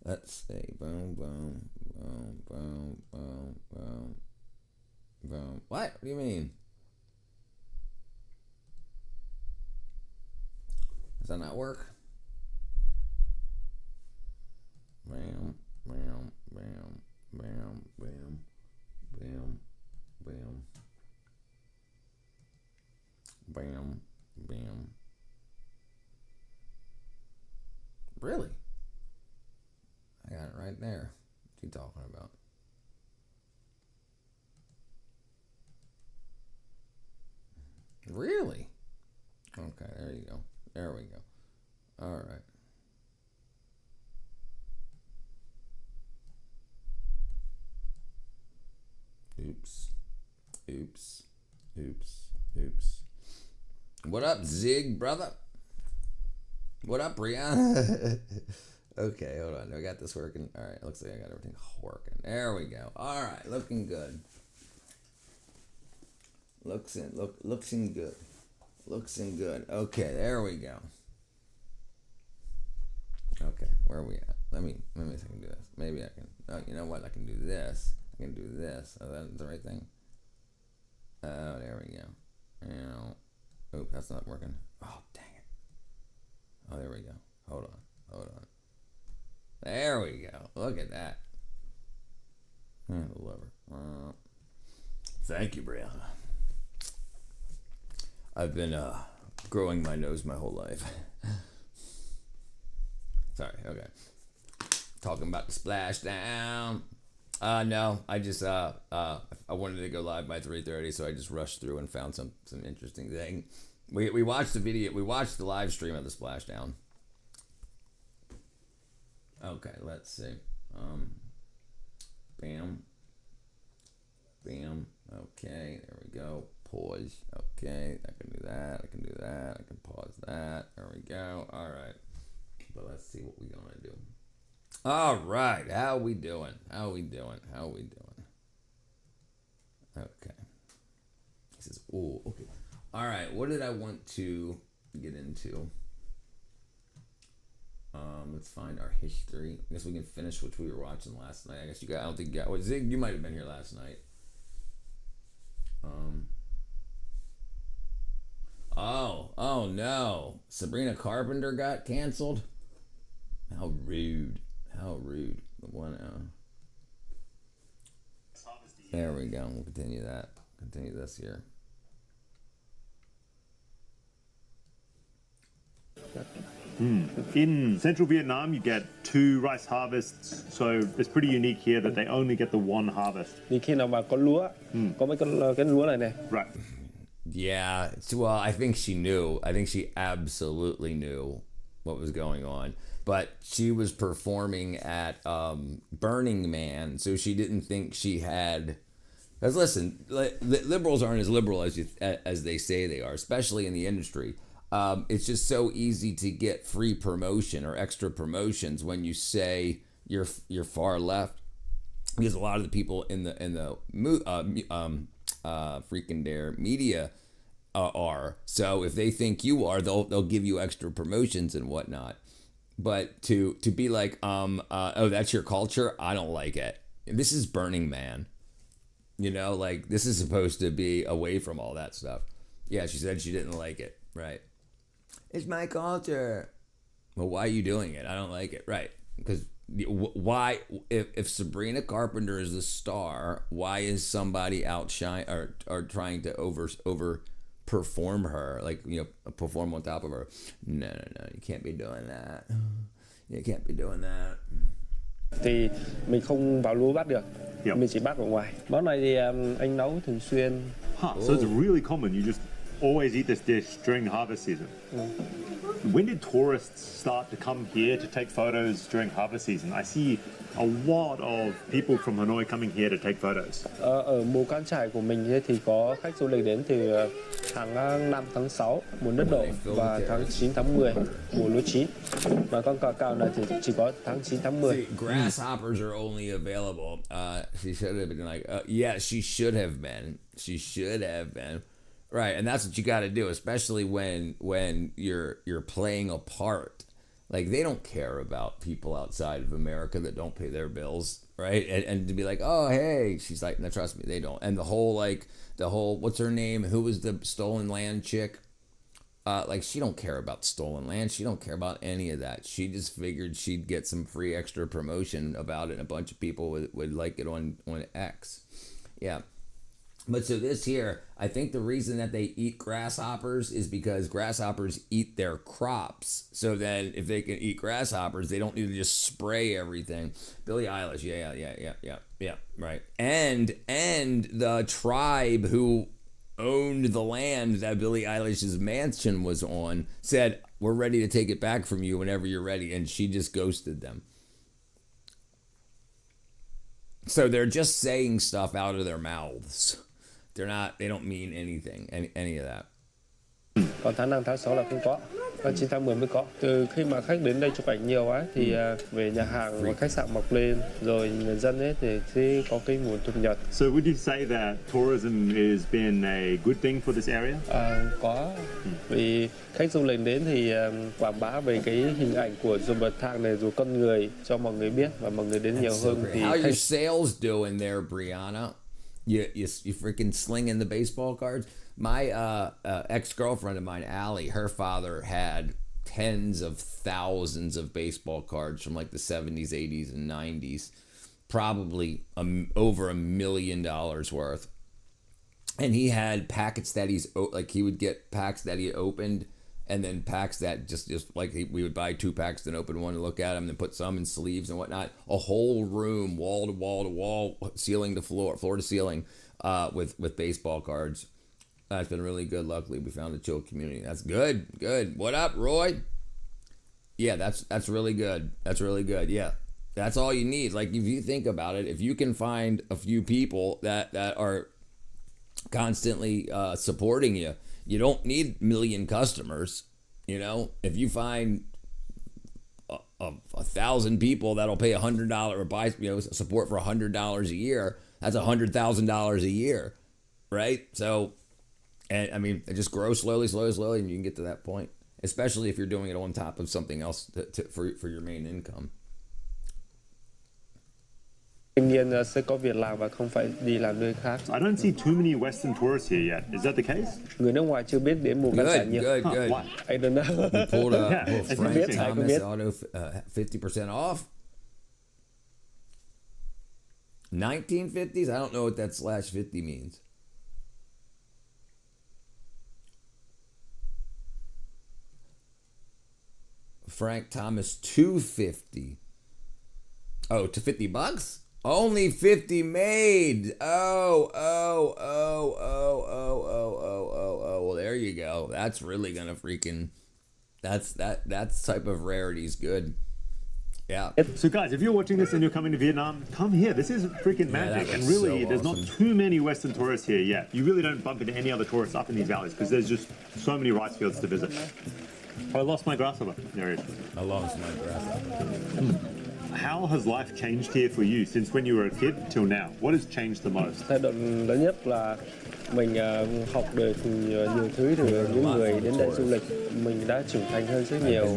Let's see. Boom, boom, boom, boom, boom, boom, boom. What do you mean? Does that not work? Bam, bam, bam, bam, bam, bam, bam, bam, bam. Really? I got it right there. What are you talking about? Really? Okay, there you go. There we go. All right. Oops. Oops. Oops. Oops. What up, Zig, brother? What up, Brianna? Okay, hold on. I got this working. All right, looks like I got everything working. There we go. All right, looking good. Looking good. Looking good. Okay, there we go. Okay, where are we at? Let me see if I can do this. Maybe I can. Oh, you know what? I can do this. I can do this. Oh, that's the right thing. Oh, there we go. Oh, that's not working. Oh, dang it. Oh, there we go. Hold on. There we go. Look at that. The lever. Thank you, Brianna. I've been growing my nose my whole life. Sorry. Okay. Talking about the splashdown. No, I just I wanted to go live by 3:30, so I just rushed through and found some interesting thing. We watched the video. We watched the live stream of the splashdown. Okay, let's see. Bam. Bam. Okay, there we go. Pause. Okay, I can do that. I can do that. I can pause that. There we go. All right. But let's see what we're gonna do. All right. How we doing? How we doing? How we doing? Okay. He says, "Oh, okay." All right. What did I want to get into? Let's find our history. I guess we can finish what we were watching last night. I guess you got. I don't think you got. Well, Zig, you might have been here last night. Oh no! Sabrina Carpenter got canceled. How rude! How rude! The one. There we go. We'll continue that. Continue this here. In central Vietnam, you get 2 rice harvests, so it's pretty unique here that they only get the 1 harvest. Thì khi nào mà có lúa, có mấy cái lúa này này. Right. Yeah. Well, I think she knew. I think she absolutely knew what was going on. But she was performing at Burning Man, so she didn't think she had. Because listen, liberals aren't as liberal as they say they are, especially in the industry. It's just so easy to get free promotion or extra promotions when you say you're far left, because a lot of the people in the freaking dare media are. So if they think you are, they'll give you extra promotions and whatnot. But to be like, oh, that's your culture, I don't like it. This is Burning Man. Like, this is supposed to be away from all that stuff. Yeah, she said she didn't like it. Right. It's my culture. Well, why are you doing it? I don't like it. Right. Because why, if Sabrina Carpenter is the star, why is somebody outshine or trying to over perform her, like, perform on top of her? No, you can't be doing that. You can't be doing that. Thì mình không vào lúa bắt được. Yep. Mình chỉ bắt ở ngoài. Món này thì anh nấu thường xuyên. So it's really common. You just always eat this dish during harvest season. When did tourists start to come here to take photos during harvest season? I see a lot of people from Hanoi coming here to take photos. Ở mùa cắm trại của mình thì có khách du lịch đến từ tháng 5, tháng 6 mùa nước đổ và tháng 9, tháng 10 mùa lúa chín. Và con cà cao này thì chỉ có tháng 9, tháng 10. See, grasshoppers are only available. She should have been like, yeah, she should have been. She should have been. Right, and that's what you got to do, especially when you're playing a part. Like they don't care about people outside of America that don't pay their bills, right? And to be like, oh hey, she's like, no, trust me, they don't. And the whole what's her name? Who was the stolen land chick? Like she don't care about stolen land. She don't care about any of that. She just figured she'd get some free extra promotion about it, and a bunch of people would like it on X. Yeah. But so this here, I think the reason that they eat grasshoppers is because grasshoppers eat their crops. So then if they can eat grasshoppers, they don't need to just spray everything. Billie Eilish, yeah, right. And the tribe who owned the land that Billie Eilish's mansion was on said, we're ready to take it back from you whenever you're ready. And she just ghosted them. So they're just saying stuff out of their mouths. They don't mean anything, any of that. Còn tháng 5, tháng 6 là không có. Tháng 9, tháng 10 mới có. Từ khi mà khách đến đây chụp ảnh nhiều quá thì về nhà hàng và khách sạn mọc lên, rồi người dân ấy thì sẽ có cái nguồn thu nhập. So would you say that tourism has been a good thing for this area? Có. Vì khách du lịch đến thì quảng bá về cái hình ảnh của ruộng bậc thang này, rồi con người cho mọi người biết và mọi người đến nhiều hơn. Thì how are your sales doing there, Brianna? You freaking slinging the baseball cards? My ex-girlfriend of mine, Allie, her father had tens of thousands of baseball cards from like the 70s, 80s, and 90s. Probably over $1 million worth. And he had packets that he would get packs that he opened, and then packs that just like we would buy 2 packs, then open one and look at them, then put some in sleeves and whatnot. A whole room, wall to wall to wall, ceiling to floor to ceiling, with baseball cards. That's been really good. Luckily, we found a chill community. That's good. Good. What up, Roy? Yeah, that's really good. That's really good. Yeah. That's all you need. Like, if you think about it, if you can find a few people that are constantly supporting you, you don't need 1 million customers. You know, if you find 1,000 people that'll pay $100 or buy, support for $100 a year, that's $100,000 a year, right? So, and I mean, it just grows slowly, and you can get to that point. Especially if you're doing it on top of something else for your main income. Thanh niên sẽ có việc làm và không phải đi làm nơi khác. I don't see too many Western tourists here yet. Is that the case? Người nước ngoài chưa biết đến mù căng trải nhiều. Good. Why? I don't know. You pulled up Frank I Thomas biết. Auto 50% off. 1950s? I don't know what that /50 means. Frank Thomas 250. Oh, to $50? Only 50 made. Oh. Well, there you go. That's really gonna freaking. That type of rarity is good. Yeah. So guys, if you're watching this and you're coming to Vietnam, come here. This is freaking magic. that And looks really, so there's awesome. not too many Western tourists here yet. You really don't bump into any other tourists up in these valleys because there's just so many rice fields to visit. I lost my grasshopper. There it is. I lost my grasshopper. How has life changed here for you since when you were a kid till now? What has changed the most? Thay đổi lớn nhất là mình học được nhiều thứ từ những người đến đây du lịch. Mình đã trưởng thành hơn rất nhiều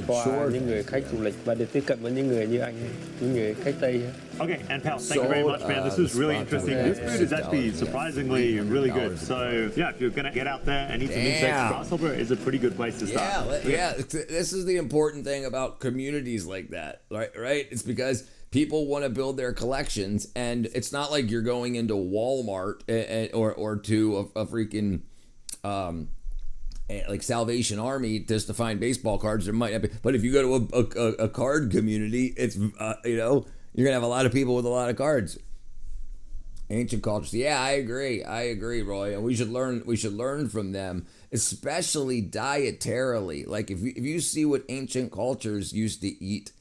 qua những người khách du lịch và được tiếp cận với những người như anh, những người khách Tây. Okay, and Pal, thank you very much, man. This was really interesting. This food is actually surprisingly really good. So, yeah, if you're going to get out there and eat some insects, grasshopper is a pretty good place to start. Yeah. This is the important thing about communities like that, right? It's because people want to build their collections, and it's not like you're going into Walmart or to a freaking like Salvation Army just to find baseball cards. There might not be, but if you go to a card community, it's you're gonna have a lot of people with a lot of cards. Ancient cultures. Yeah, I agree, Roy. And we should learn from them, especially dietarily. Like if you see what ancient cultures used to eat,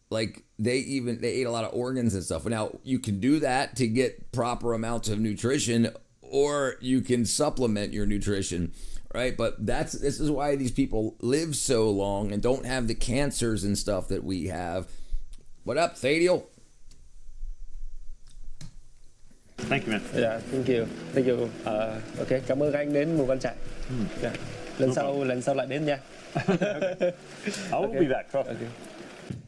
like they ate a lot of organs and stuff. Now you can do that to get proper amounts of nutrition, or you can supplement your nutrition, right? But this is why these people live so long and don't have the cancers and stuff that we have. What up, Thadiel? Thank you, man. Yeah, thank you. Okay, cảm ơn anh đến Mù Căng Chải. Yeah. lần sau lại đến nha. I will be back. Trust. Okay.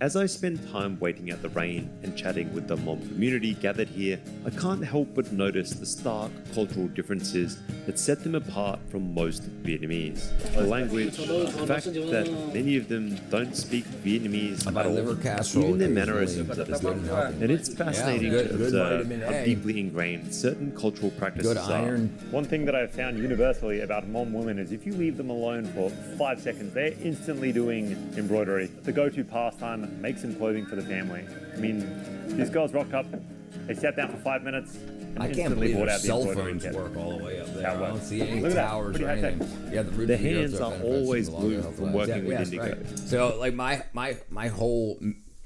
As I spend time waiting out the rain and chatting with the Hmong community gathered here, I can't help but notice the stark cultural differences that set them apart from most Vietnamese. The language, the fact that many of them don't speak Vietnamese at About all, liver casserole even their occasionally. mannerisms are the Good same. healthy. And it's fascinating good- to good observe vitamin how A. deeply ingrained certain cultural practices Good are. iron. One thing that I've found universally about Hmong women is if you leave them alone for 5 seconds, they're instantly doing embroidery. The go-to pastime, make some clothing for the family. I mean, these girls rocked up, they sat down for 5 minutes, and I can't instantly believe brought their out the cell embroidery phones kit. work all the way up there. That I way. don't see any Look at that. towers Pretty or high tech. anything. Yeah, the root Their of the hands earth are benefits always from the longer blue health from lives. working with yes, indigo. right. So like my whole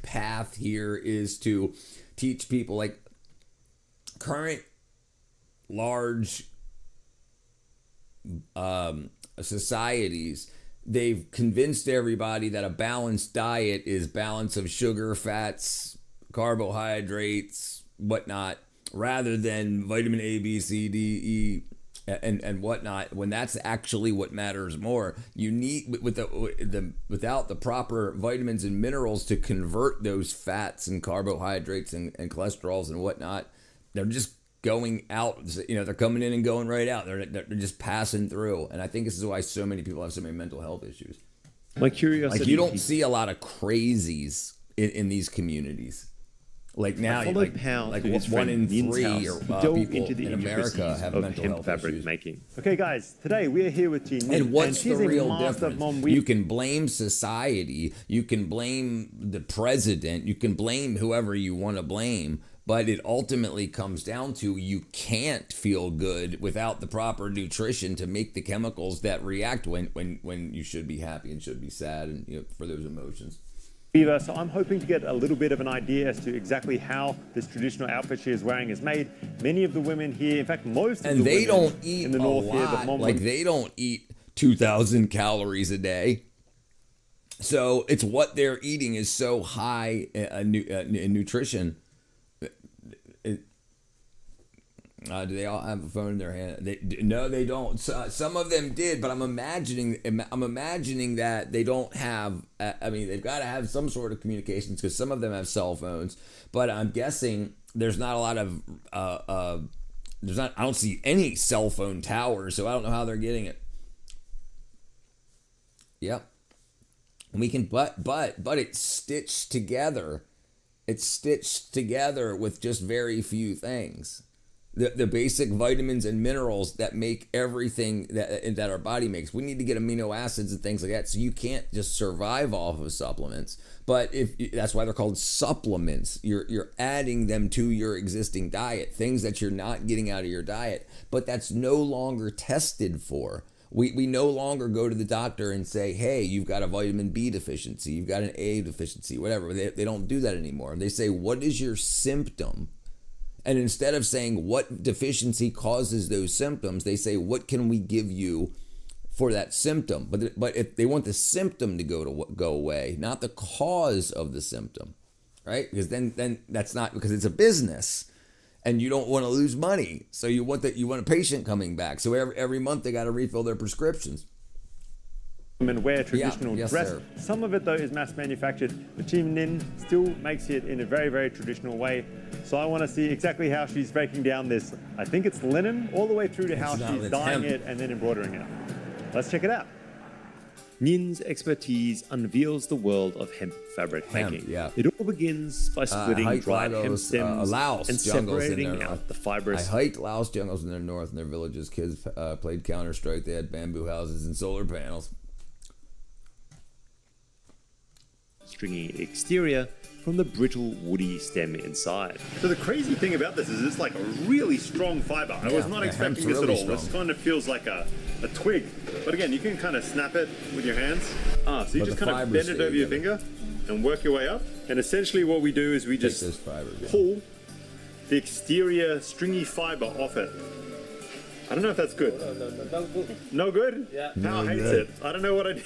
path here is to teach people like current large societies. They've convinced everybody that a balanced diet is balance of sugar, fats, carbohydrates, whatnot, rather than vitamin A, B, C, D, E, and whatnot. When that's actually what matters more, you need without the proper vitamins and minerals to convert those fats and carbohydrates and cholesterols and whatnot. They're just going out, they're coming in and going right out. They're just passing through. And I think this is why so many people have so many mental health issues. My curiosity. Like you don't see a lot of crazies in these communities. Like now, followed like, Pal like to his 1 in friend Nin's 3 house or, to delve people into the in America intricacies have of mental hemp health fabric issues. making. Okay, guys, today we are here with Jean. And what's she's the a real master difference? Hmong You weed. can blame society, you can blame the president, you can blame whoever you want to blame, but it ultimately comes down to you can't feel good without the proper nutrition to make the chemicals that react when you should be happy and should be sad and for those emotions. Viva, so I'm hoping to get a little bit of an idea as to exactly how this traditional outfit she is wearing is made. Many of the women here, in fact, most of And the they women don't eat in the a north here, the lot. Hmong Like women- they don't eat 2,000 calories a day. So it's what they're eating is so high in nutrition. Do they all have a phone in their hand? No, they don't. Some of them did, but I'm imagining that they don't have. I mean, they've got to have some sort of communications because some of them have cell phones. But I'm guessing there's not a lot of. There's not. I don't see any cell phone towers, so I don't know how they're getting it. Yep. We can, but it's stitched together. It's stitched together with just very few things. The basic vitamins and minerals that make everything that our body makes. We need to get amino acids and things like that. So you can't just survive off of supplements. But that's why they're called supplements. You're adding them to your existing diet, things that you're not getting out of your diet. But that's no longer tested for. We no longer go to the doctor and say, hey, you've got a vitamin B deficiency, you've got an A deficiency, whatever. They don't do that anymore. They say, what is your symptom? And instead of saying what deficiency causes those symptoms, they say, what can we give you for that symptom? But if they want the symptom to go away, not the cause of the symptom, right? Because then that's not, because it's a business and you don't want to lose money. So you want a patient coming back. So every month they got to refill their prescriptions. women wear traditional yes, dress. sir. Some of it, though, is mass manufactured, but Jim Nin still makes it in a very, very traditional way. So I want to see exactly how she's breaking down this. I think it's linen, all the way through to how It's not, she's it's dyeing hemp. it and then embroidering it. Let's check it out. Nin's expertise unveils the world of hemp fabric Hemp, making. yeah. It all begins by splitting hiked dried hemp Laos, stems Laos and jungles in separating their- out the I fibrous hiked Laos jungles in their north, in their villages. Kids played Counter-Strike. They had bamboo houses and solar panels. stringy exterior from the brittle woody stem inside. So the crazy thing about this is it's like a really strong fiber. I was not yeah, expecting hemp's this at really all. This strong. kind of feels like a twig. But again, you can kind of snap it with your hands. So you But just the kind of fibers bend it stay over your together. finger and work your way up. And essentially what we do is we just those fibers, yeah. pull the exterior stringy fiber off it. I don't know if that's good. No good? Yeah. Pal No hates good. it. I don't know what I did.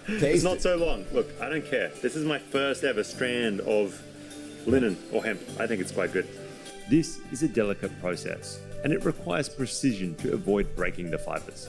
It's Taste not it. so long. Look, I don't care. This is my first ever strand of linen or hemp. I think it's quite good. This is a delicate process, and it requires precision to avoid breaking the fibers.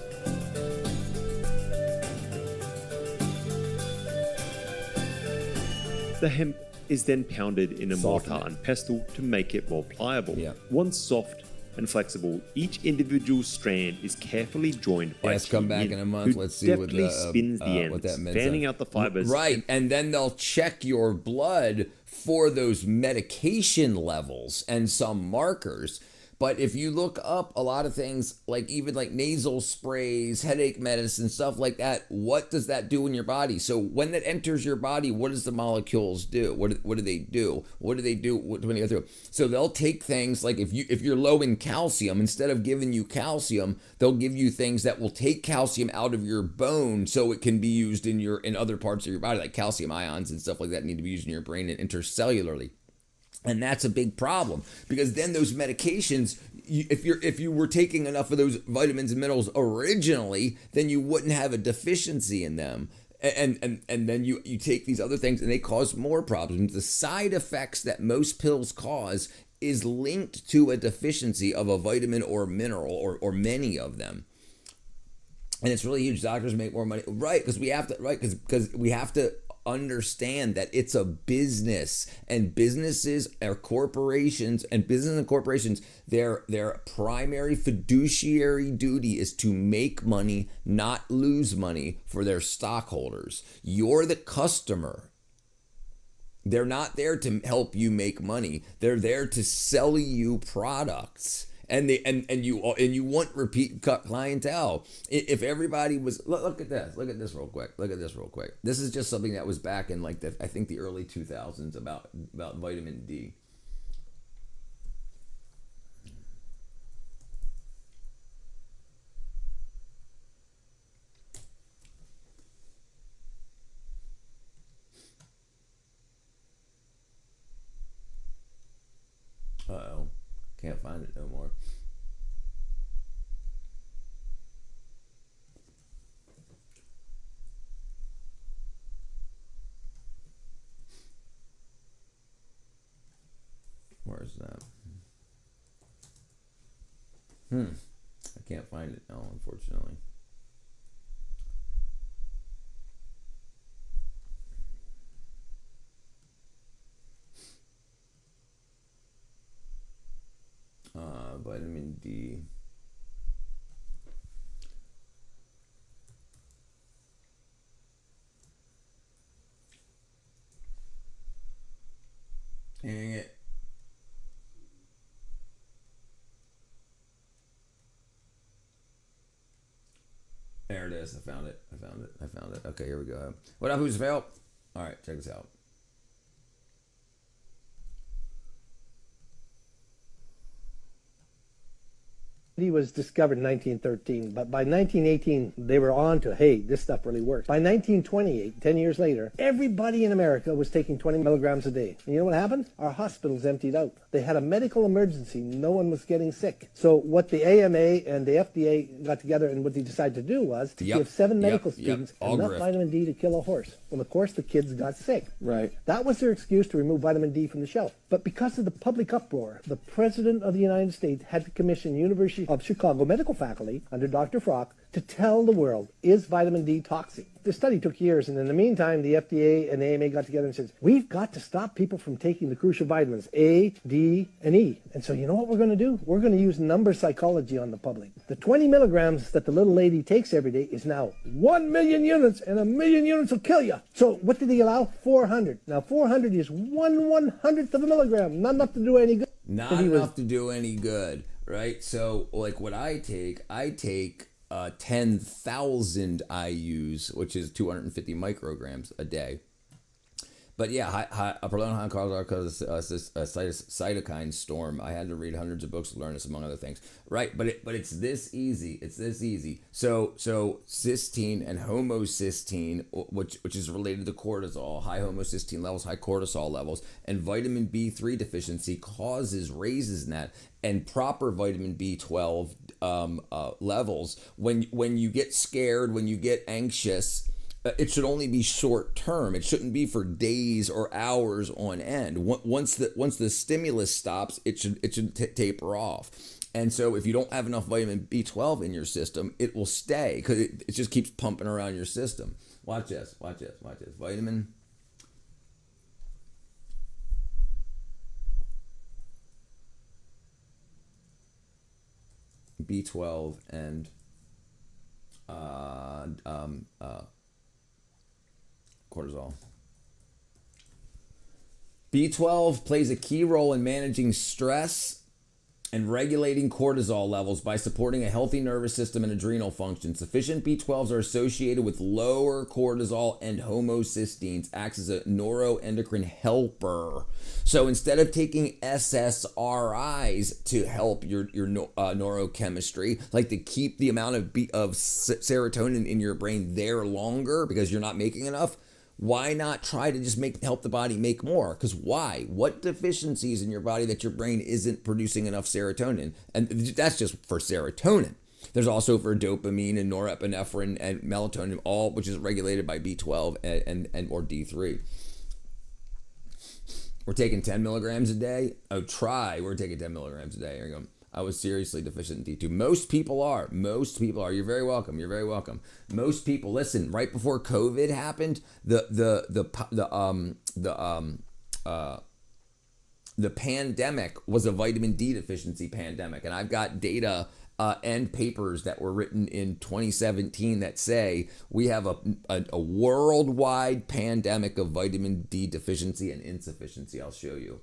The hemp is then pounded in a Soften mortar it. and pestle to make it more pliable. Yeah. Once soft and flexible, each individual strand is carefully joined by Yes, come back Yin, in a month. who Let's see what deftly the, spins the ends, what that meant. fanning out the fibers. Right, and then they'll check your blood for those medication levels and some markers. But if you look up a lot of things, like even like nasal sprays, headache medicine, stuff like that, what does that do in your body? So when that enters your body, what does the molecules do? What do they do? What do they do when they go through? So they'll take things like if you're low in calcium, instead of giving you calcium, they'll give you things that will take calcium out of your bone so it can be used in other parts of your body, like calcium ions and stuff like that need to be used in your brain and intercellularly. And that's a big problem because then those medications, if you were taking enough of those vitamins and minerals originally, then you wouldn't have a deficiency in them. And then you take these other things and they cause more problems. The side effects that most pills cause is linked to a deficiency of a vitamin or mineral or many of them. And it's really huge. Doctors make more money, right? Because we have to understand that it's a business, and businesses are corporations, and business and corporations, their primary fiduciary duty is to make money, not lose money for their stockholders. You're the customer. They're not there to help you make money. They're there to sell you products. And you want repeat clientele. If everybody was look at this real quick. This is just something that was back in like I think the early 2000s about vitamin D. Uh-oh. Can't find it no more. Where's that? I can't find it now, unfortunately. Vitamin D. Dang it. There it is. I found it. Okay, here we go. What up, who's failed? All right, check this out. He was discovered in 1913, but by 1918, they were on to, hey, this stuff really works. By 1928, 10 years later, everybody in America was taking 20 milligrams a day. And you know what happened? Our hospitals emptied out. They had a medical emergency. No one was getting sick. So what the AMA and the FDA got together and what they decided to do was to give 7 medical students enough vitamin D to kill a horse. Well, of course, the kids got sick. Right. That was their excuse to remove vitamin D from the shelf. But because of the public uproar, the President of the United States had to commission University of Chicago medical faculty under Dr. Frock to tell the world, is vitamin D toxic? The study took years, and in the meantime, the FDA and the AMA got together and said, we've got to stop people from taking the crucial vitamins A, D, and E. And so you know what we're going to do? We're going to use number psychology on the public. The 20 milligrams that the little lady takes every day is now 1 million units, and 1 million units will kill you. So what did he allow? 400. Now 400 is 1/100th of a milligram. Not enough to do any good. Not enough to do any good, right? So like what I take 10,000 IUs, which is 250 micrograms a day. But yeah, proline causes a cytokine storm. I had to read hundreds of books to learn this, among other things. Right, but it's this easy. So cysteine and homocysteine, which is related to cortisol, high homocysteine levels, high cortisol levels, and vitamin B3 deficiency raises that, and proper vitamin B12 levels. When you get scared, when you get anxious, it should only be short term. It shouldn't be for days or hours on end. Once the stimulus stops, it should taper off. And so if you don't have enough vitamin B12 in your system, it will stay because it just keeps pumping around your system. Watch this. Vitamin B12 and cortisol. B12 plays a key role in managing stress and regulating cortisol levels by supporting a healthy nervous system and adrenal function. Sufficient B12s are associated with lower cortisol and homocysteines, acts as a neuroendocrine helper. So instead of taking SSRIs to help your neurochemistry, like to keep the amount of serotonin in your brain there longer because you're not making enough, why not try to just help the body make more? Because why? What deficiencies in your body that your brain isn't producing enough serotonin? And that's just for serotonin. There's also for dopamine and norepinephrine and melatonin, all which is regulated by B12 and or D3. We're taking 10 milligrams a day. We're taking 10 milligrams a day. Here you go. I was seriously deficient in D2. Most people are. You're very welcome. Most people, listen, right before COVID happened, the pandemic was a vitamin D deficiency pandemic. And I've got data and papers that were written in 2017 that say we have a worldwide pandemic of vitamin D deficiency and insufficiency. I'll show you.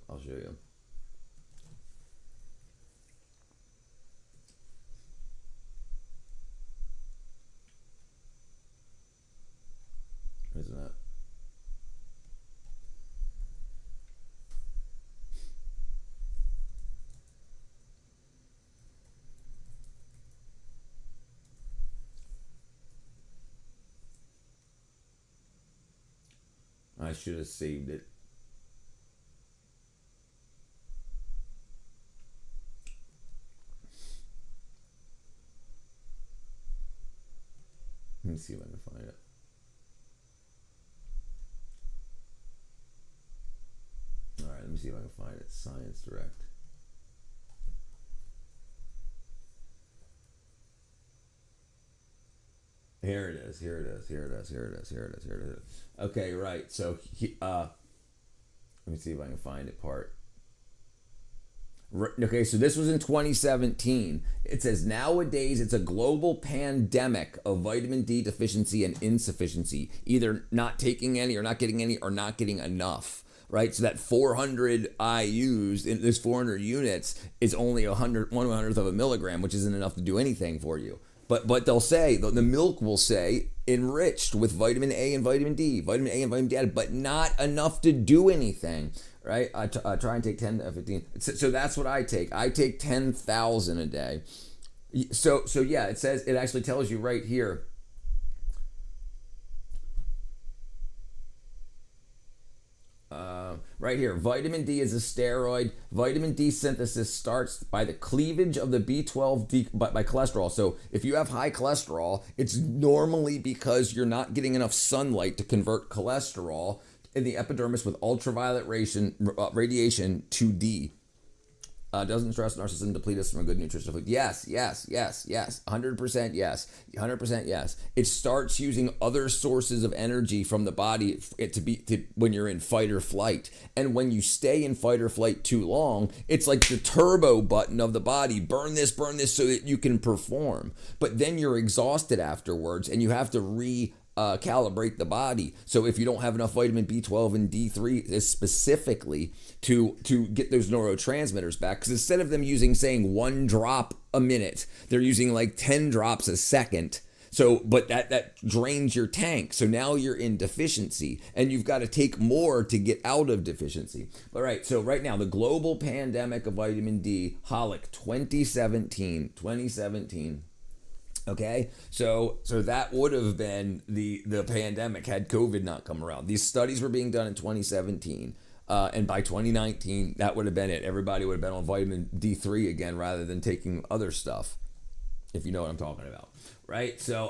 Isn't it? I should have saved it. Let me see if I can find it. All right, let me see if I can find it. Science Direct. Here it is. Okay, right. So, let me see if I can find it part. Okay, so this was in 2017. It says nowadays it's a global pandemic of vitamin D deficiency and insufficiency, either not taking any or not getting any or not getting enough. Right, so that 400 IUs, this 400 units, is only 1/100th of a milligram, which isn't enough to do anything for you. But they'll say, the milk will say, enriched with vitamin A and vitamin D, but not enough to do anything. Right, I try and take 10 to 15. So that's what I take. I take 10,000 a day. So yeah, it actually tells you right here. Right here, vitamin D is a steroid. Vitamin D synthesis starts by the cleavage of the B12 by cholesterol. So if you have high cholesterol, it's normally because you're not getting enough sunlight to convert cholesterol in the epidermis with ultraviolet radiation to D. Doesn't stress narcissism deplete us from a good nutritional food? Yes. 100% yes. 100% yes. It starts using other sources of energy from the body when you're in fight or flight. And when you stay in fight or flight too long, it's like the turbo button of the body. Burn this so that you can perform. But then you're exhausted afterwards and you have to calibrate the body. So if you don't have enough vitamin B12 and D3 specifically to get those neurotransmitters back, because instead of them saying 1 drop a minute, they're using like 10 drops a second. So, but that drains your tank. So now you're in deficiency and you've got to take more to get out of deficiency. All right. So right now, the global pandemic of vitamin D, Holic 2017. Okay, so that would have been the pandemic had COVID not come around. These studies were being done in 2017, and by 2019, that would have been it. Everybody would have been on vitamin D3 again rather than taking other stuff, if you know what I'm talking about, right? So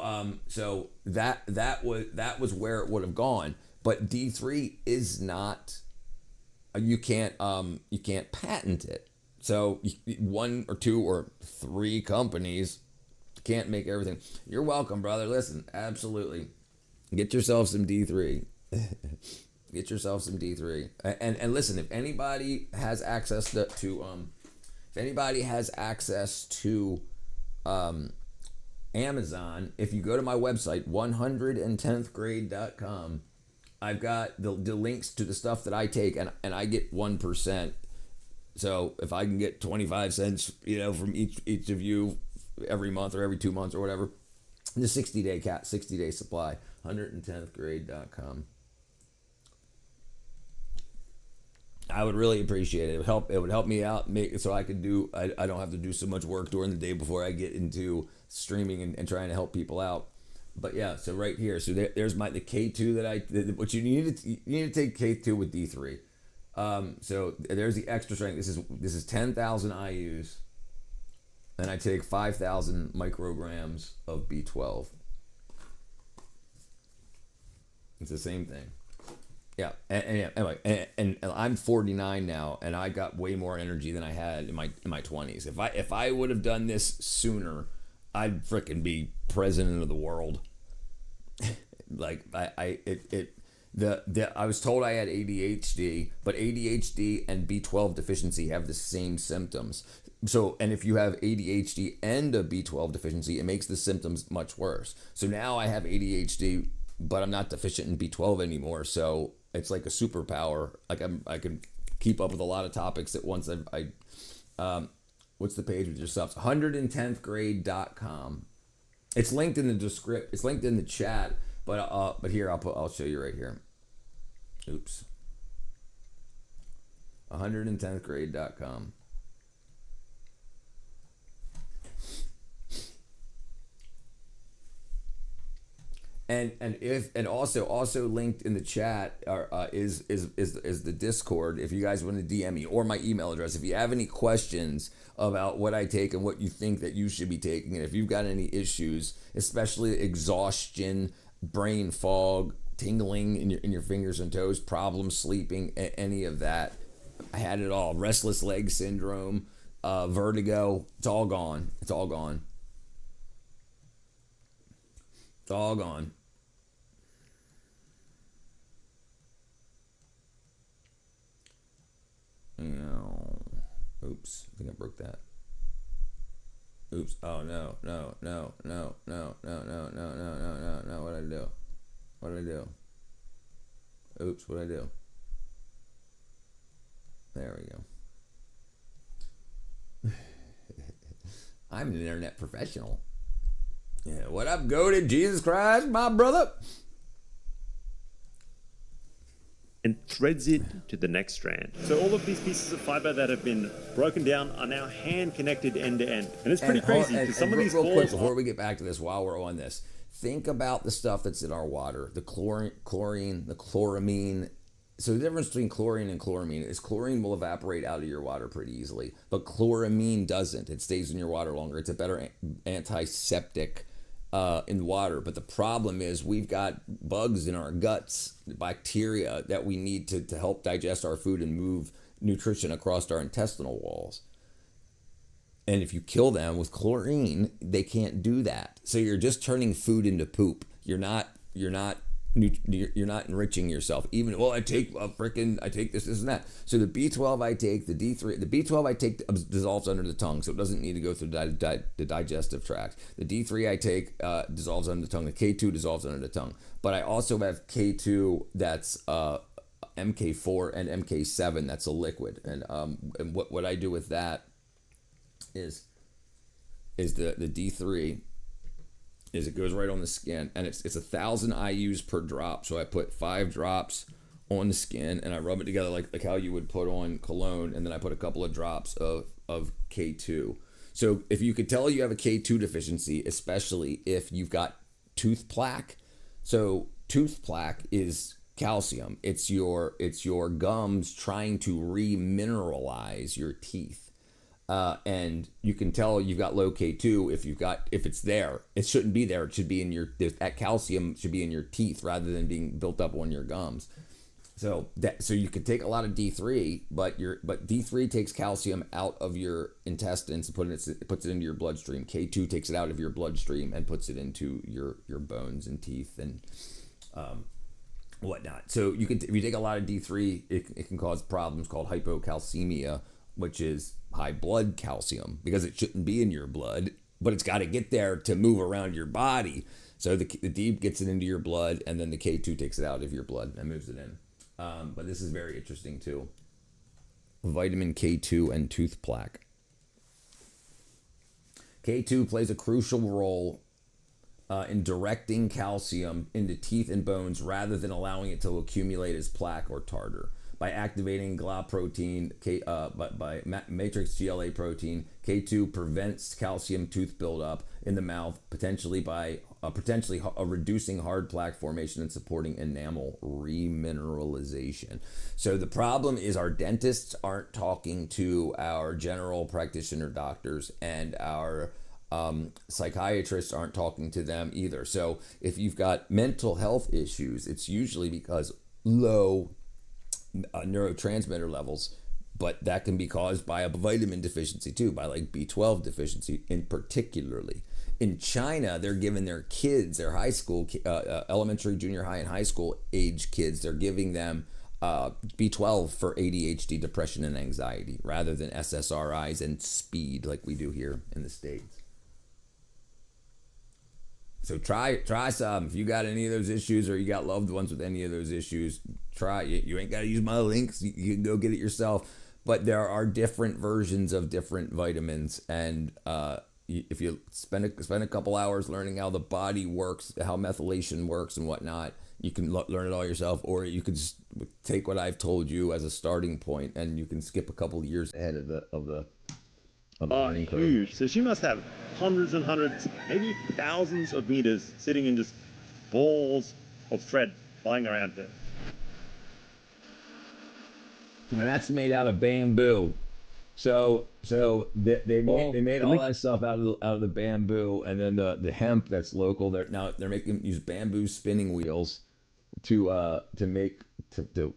that was where it would have gone. But D3 is not. You can't patent it. So 1 or 2 or 3 companies can't make everything. You're welcome, brother. Listen, absolutely. Get yourself some D3. Get yourself some D3. And listen, if anybody has access to Amazon, if you go to my website, 110thgrade.com, I've got the links to the stuff that I take, and I get 1%. So if I can get 25 cents, from each of you every month or every 2 months or whatever, the 60-day supply, 110thgrade.com. I would really appreciate it. It would help me out, so I could I don't have to do so much work during the day before I get into streaming and trying to help people out. But yeah, so right here, so there's the K2 what you need to take K2 with D3. So there's the extra strength. This is 10,000 IUs, and I take 5,000 micrograms of B12. It's the same thing. Yeah, anyway, and I'm 49 now, and I got way more energy than I had in my 20s. If I would have done this sooner, I'd frickin' be president of the world. Like I was told I had ADHD, but ADHD and B12 deficiency have the same symptoms. So, and if you have ADHD and a B12 deficiency, it makes the symptoms much worse. So now I have ADHD, but I'm not deficient in B12 anymore. So it's like a superpower. Like I can keep up with a lot of topics at once. What's the page with your subs? 110thgrade.com. It's linked in the description. It's linked in the chat. But here I'll show you right here. Oops. 110thgrade.com. And also linked in the chat is the Discord if you guys want to DM me, or my email address if you have any questions about what I take and what you think that you should be taking, and if you've got any issues, especially exhaustion, brain fog, tingling in your fingers and toes, problems sleeping, any of that. I had it all. Restless leg syndrome, vertigo. It's all gone. It's all gone. It's all gone. Oops. I think I broke that. Oops. Oh no. What did I do? Oops, what did I do? There we go. I'm an internet professional. Yeah, what up, goated? Jesus Christ, my brother. And threads it to the next strand. So all of these pieces of fiber that have been broken down are now hand connected end to end. And it's pretty crazy because some of these real quick, balls before we get back to this, while we're on this, think about the stuff that's in our water, the chlorine, the chloramine. So the difference between chlorine and chloramine is chlorine will evaporate out of your water pretty easily, but chloramine doesn't. It stays in your water longer. It's a better antiseptic in water. But the problem is we've got bugs in our guts, bacteria that we need to help digest our food and move nutrition across our intestinal walls. And if you kill them with chlorine, they can't do that. So you're just turning food into poop. You're not enriching yourself. Even, well, I take this and that. So the B12 I take, the D3, the B12 I take dissolves under the tongue, so it doesn't need to go through the digestive tract. The D3 I take dissolves under the tongue. The K2 dissolves under the tongue. But I also have K2 that's MK4 and MK7 that's a liquid. And what I do with that is the D3 is it goes right on the skin, and it's 1,000 IUs per drop. So I put 5 drops on the skin, and I rub it together like how you would put on cologne, and then I put a couple of drops of K2. So if you could tell you have a K2 deficiency, especially if you've got tooth plaque. So tooth plaque is calcium. It's your gums trying to remineralize your teeth. And you can tell you've got low K2 if it's there. It shouldn't be there. It should be in that calcium should be in your teeth rather than being built up on your gums. So you could take a lot of D3, but D3 takes calcium out of your intestines and puts it into your bloodstream. K2 takes it out of your bloodstream and puts it into your bones and teeth and whatnot. So if you take a lot of D3, it can cause problems called hypocalcemia, which is high blood calcium, because it shouldn't be in your blood, but it's got to get there to move around your body. So the D gets it into your blood, and then the K2 takes it out of your blood and moves it in. But this is very interesting too. Vitamin K2 and tooth plaque. K2 plays a crucial role in directing calcium into teeth and bones rather than allowing it to accumulate as plaque or tartar. By activating GLA protein, by matrix GLA protein, K2 prevents calcium tooth buildup in the mouth, potentially reducing hard plaque formation and supporting enamel remineralization. So the problem is our dentists aren't talking to our general practitioner doctors, and our psychiatrists aren't talking to them either. So if you've got mental health issues, it's usually because low neurotransmitter levels, but that can be caused by a vitamin deficiency too, by like B12 deficiency in particularly. In China, they're giving their kids, their high school, elementary, junior high, and high school age kids, they're giving them B12 for ADHD, depression, and anxiety, rather than SSRIs and speed like we do here in the States. So try some. If you got any of those issues, or you got loved ones with any of those issues, try it. You ain't got to use my links. You can go get it yourself. But there are different versions of different vitamins, and if you spend a couple hours learning how the body works, how methylation works and whatnot, you can learn it all yourself, or you can just take what I've told you as a starting point, and you can skip a couple years ahead of the learning curve. Huge. So she must have hundreds and hundreds, maybe thousands of meters sitting in just balls of thread lying around there. And that's made out of bamboo. So they made all that stuff out of the bamboo, and then the hemp that's local. They're making use bamboo spinning wheels to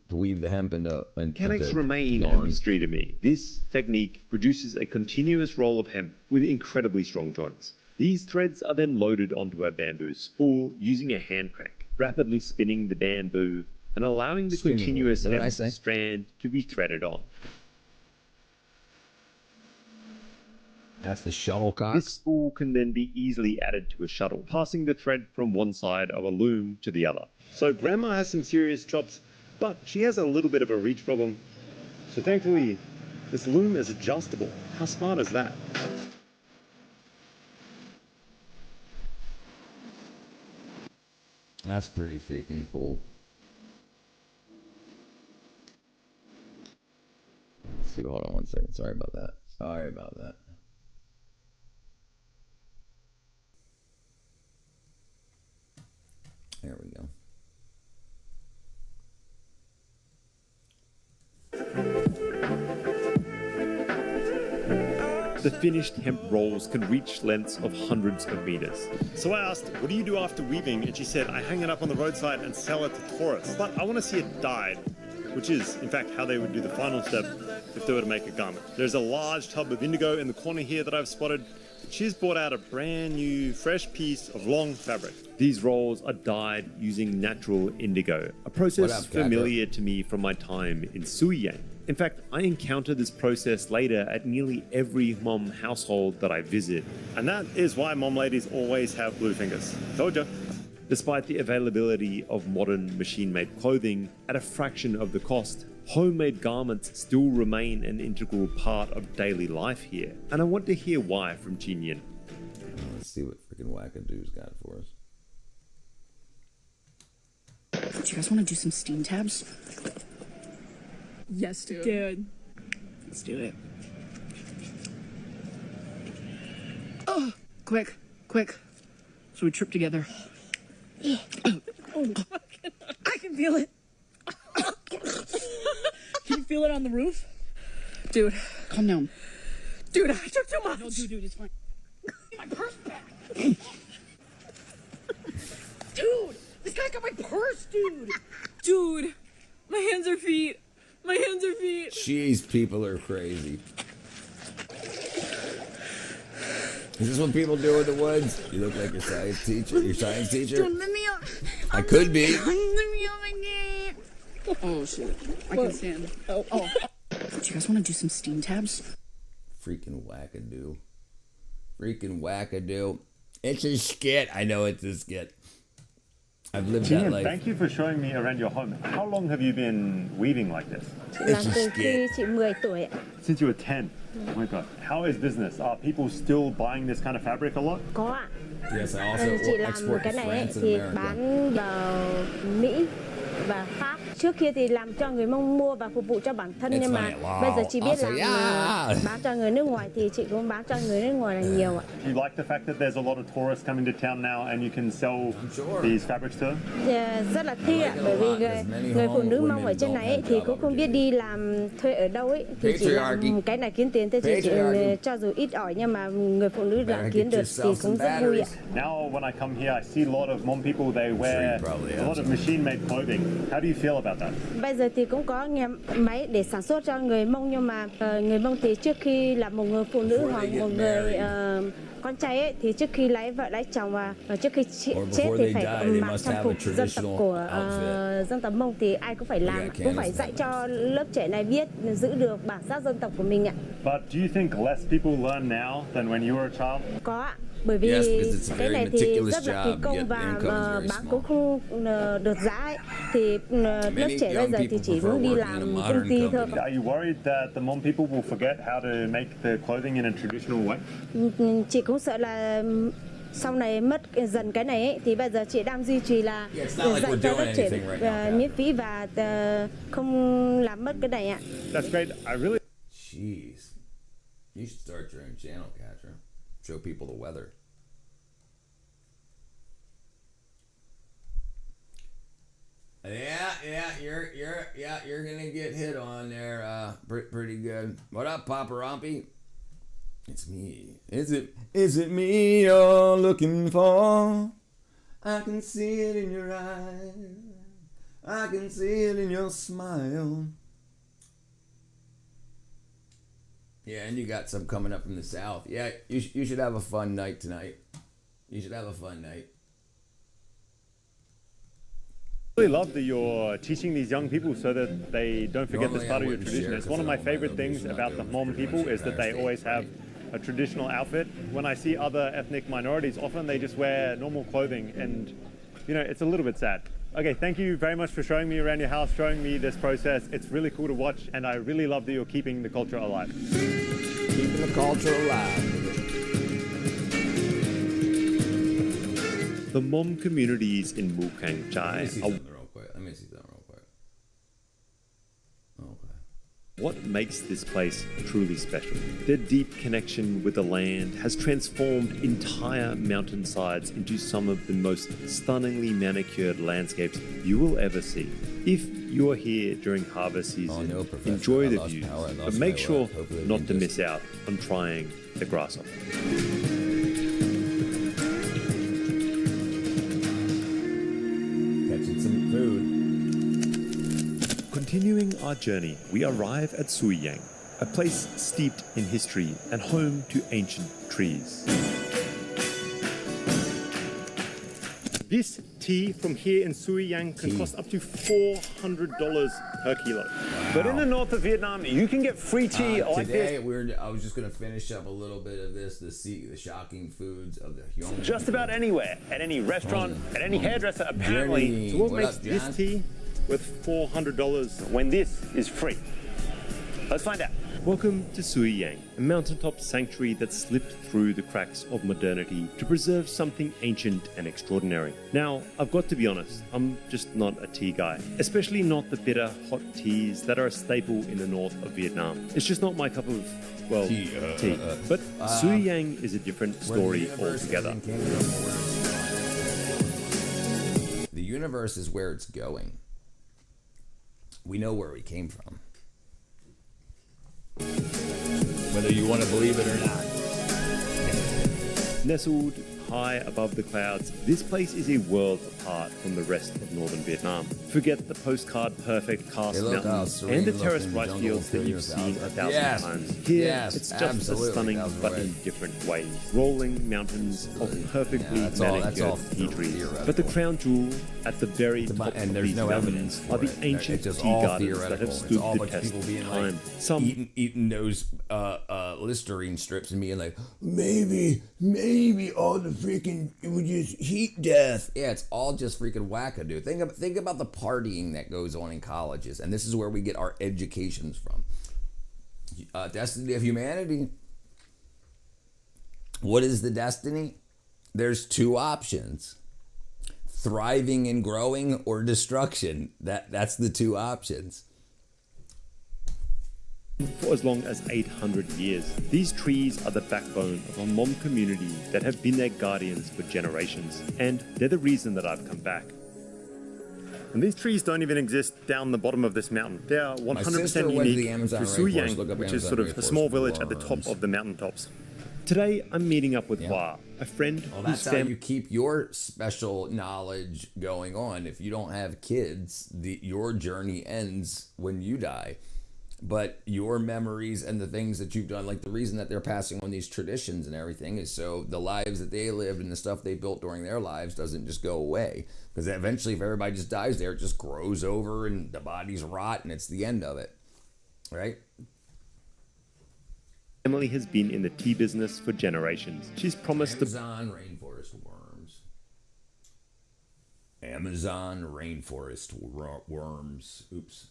weave the hemp into. Mechanics remain a mystery to me. This technique produces a continuous roll of hemp with incredibly strong joints. These threads are then loaded onto a bamboo spool using a hand crank, rapidly spinning the bamboo and allowing the continuous hemp strand to be threaded on. That's the shuttlecock. This spool can then be easily added to a shuttle, passing the thread from one side of a loom to the other. So Grandma has some serious chops, but she has a little bit of a reach problem. So thankfully, this loom is adjustable. How smart is that? That's pretty freaking cool. Let's see, hold on one second. Sorry about that. There we go. The finished hemp rolls can reach lengths of hundreds of meters. So I asked, what do you do after weaving? And she said, I hang it up on the roadside and sell it to tourists. But I want to see it dyed, which is, in fact, how they would do the final step if they were to make a garment. There's a large tub of indigo in the corner here that I've spotted. She's brought out a brand new, fresh piece of long fabric. These rolls are dyed using natural indigo, a process familiar to me from my time in Suiyang. In fact, I encounter this process later at nearly every Hmong household that I visit. And that is why Hmong ladies always have blue fingers. Told ya. Despite the availability of modern machine-made clothing at a fraction of the cost, homemade garments still remain an integral part of daily life here. And I want to hear why from Chin Yin. Let's see what freaking Wackadoo's got for us. Do you guys want to do some steam tabs? Yes, dude. Let's do it. Oh, quick. So we trip together. I can feel it. Can you feel it on the roof? Dude. Calm down. Dude, I took too much. No, dude, it's fine. My purse back. Dude, this guy got my purse, dude. Dude, my hands are feet. Jeez, people are crazy. Is this what people do in the woods? You look like your science teacher. Dude, let me up. I could be. Let me up again. Oh, shit. I can stand. Oh. Do you guys want to do some steam tabs? Freaking Wackadoo. Freaking wackadoo. It's a skit. I know it's a skit. I've lived that Gian, life. thank you for showing me around your home. How long have you been weaving like this? Làm từ khi chị 10 tuổi ạ. Since you were 10. Oh my god. How is business? Are people still buying this kind of fabric a lot? Có ạ. Yes, I also Chị làm export cái to này ấy, France thì and America. bán vào Mỹ và Pháp. Trước kia thì làm cho người Mông mua và phục vụ cho bản thân, It's nhưng mà funny. Wow. bây giờ chị biết Also, yeah. bán cho người nước ngoài thì chị cũng bán cho người nước ngoài là nhiều ạ. Do you like the fact that there's a lot of tourists coming to town now and you can sell Sure. these fabrics to them? Thì rất là thích ạ, like it a bởi vì lot, because many người phụ nữ home Mông ở women trên don't này ấy, have thì job cũng không biết đi làm thuê ở đâu ấy, thì chỉ Patriarchy. làm cái này kiếm tiền thế thì chị Patriarchy. cho dù ít ỏi nhưng mà người phụ nữ Better đã get kiếm được thì yourself cũng some rất vui ạ. batteries. Now, when I come here, I see a lot of Hmong people, they wear probably a lot of machine-made clothing. How do you feel about that? Bây giờ thì cũng có nhà máy để sản xuất cho người Mông, nhưng mà người Mông thì trước khi là một người phụ nữ Before hoặc they get một người married. con trai ấy, thì trước khi lấy vợ lấy chồng và trước khi chết before thì they phải die, they mặc must trang have a phục dân tộc traditional của outfit. dân tộc Mông, thì ai cũng phải làm, Yeah, cũng phải Candace dạy knows. cho lớp trẻ này biết giữ được bản sắc dân tộc của mình ạ. But do you think less people learn now than when you were a child? Có ạ, bởi vì Yes, because it's a cái very này thì meticulous rất là kỳ job, công yet và the income is very bán small. cũng không được giá ấy. Thì lớp trẻ bây young giờ thì people chỉ prefer muốn đi working làm in a công modern ty thôi. company. Are you worried that the Hmong people will forget how to make the clothing in a traditional way? Chị cũng sợ là sau này mất dần cái này ấy, thì bây giờ chị đang duy trì là Yeah, it's not like dạy we're cho doing lớp trẻ anything right now, yeah. miễn phí và không làm mất cái này ạ. That's great. I really Jeez. You should start your own channel, Katra. Show people the weather. You're gonna get hit on there, pretty good. What up, Papa Rompy? It's me. Is it me you're looking for? I can see it in your eyes. I can see it in your smile. Yeah, and you got some coming up from the south. Yeah, you should have a fun night tonight. You should have a fun night. really love that you're teaching these young people so that they don't forget this Normally part I of your wouldn't tradition. share It's 'cause one of I my don't want my favorite things videos about not the going Hmong too people much is that they Empire always State, have a traditional outfit. When I see other ethnic minorities, often they just wear normal clothing, and it's a little bit sad. Okay, thank you very much for showing me around your house, showing me this process. It's really cool to watch, and I really love that you're keeping the culture alive. Keeping the culture alive. The Hmong communities in Mukang Chai Let me see are something real quick. Okay. what makes this place truly special. Their deep connection with the land has transformed entire mountainsides into some of the most stunningly manicured landscapes you will ever see. If you are here during harvest season, no, Professor. enjoy I the lost views, power, I lost but make my sure left. Hopefully we not can to just- miss out on trying the grasshopper. Catching some food. Continuing our journey, we arrive at Suiyang, a place steeped in history and home to ancient trees. This tea from here in Suiyang can cost up to $400 per kilo. But in the north of Vietnam, you can get free tea like Today this I was just gonna finish up a little bit of this the shocking foods of the Hyung. just about anywhere, at any restaurant, at any hairdresser, apparently. Journey. So what What makes up, this John? tea worth $400 when this is free? Let's find out. Welcome to Suiyang, a mountaintop sanctuary that slipped through the cracks of modernity to preserve something ancient and extraordinary. Now, I've got to be honest, I'm just not a tea guy, especially not the bitter, hot teas that are a staple in the north of Vietnam. It's just not my cup of, well, Tea, tea. But Suiyang is a different story altogether. The universe is where it's going. We know where we came from. Whether you want to believe it or not. Nestled high above the clouds, this place is a world apart from the rest of northern Vietnam. Forget the postcard perfect Karst Hey, look how Mountains serene and the looking terraced rice jungle fields that you've interior seen a sounds. thousand Yes, times. Here, yes, it's just absolutely, as stunning, that was but right. in different ways. Rolling mountains of perfectly Yeah, that's all manicured tea trees. theoretical. But the crown jewel at the very top And of there's these no mountains evidence are for the it. ancient It's just tea all gardens that theoretical. have It's stood all the bunch of test people of being time. like Some eating those Listerine strips and being like, maybe all the freaking, it would just heat death. Yeah, it's all just freaking wackadoo. Think about the partying that goes on in colleges, and this is where we get our educations from. Destiny of humanity. What is the destiny? There's two options: thriving and growing, or destruction. That's the two options. For as long as 800 years, these trees are the backbone of a Hmong community that have been their guardians for generations, and they're the reason that I've come back. And these trees don't even exist down the bottom of this mountain. They are 100% went to the unique Amazon to rainforest. Suyang, Look up which is Amazon sort of a rainforest small village at the worms. top of the mountaintops. Today, I'm meeting up with Yeah. Hua, a friend Well, whose that's how family you keep your special knowledge going on. If you don't have kids, your journey ends when you die. But your memories and the things that you've done, like the reason that they're passing on these traditions and everything, is so the lives that they lived and the stuff they built during their lives doesn't just go away. Because eventually, if everybody just dies there, it just grows over and the bodies rot and it's the end of it. Right? Emily has been in the tea business for generations. She's promised to Amazon rainforest worms. Amazon rainforest worms. Oops.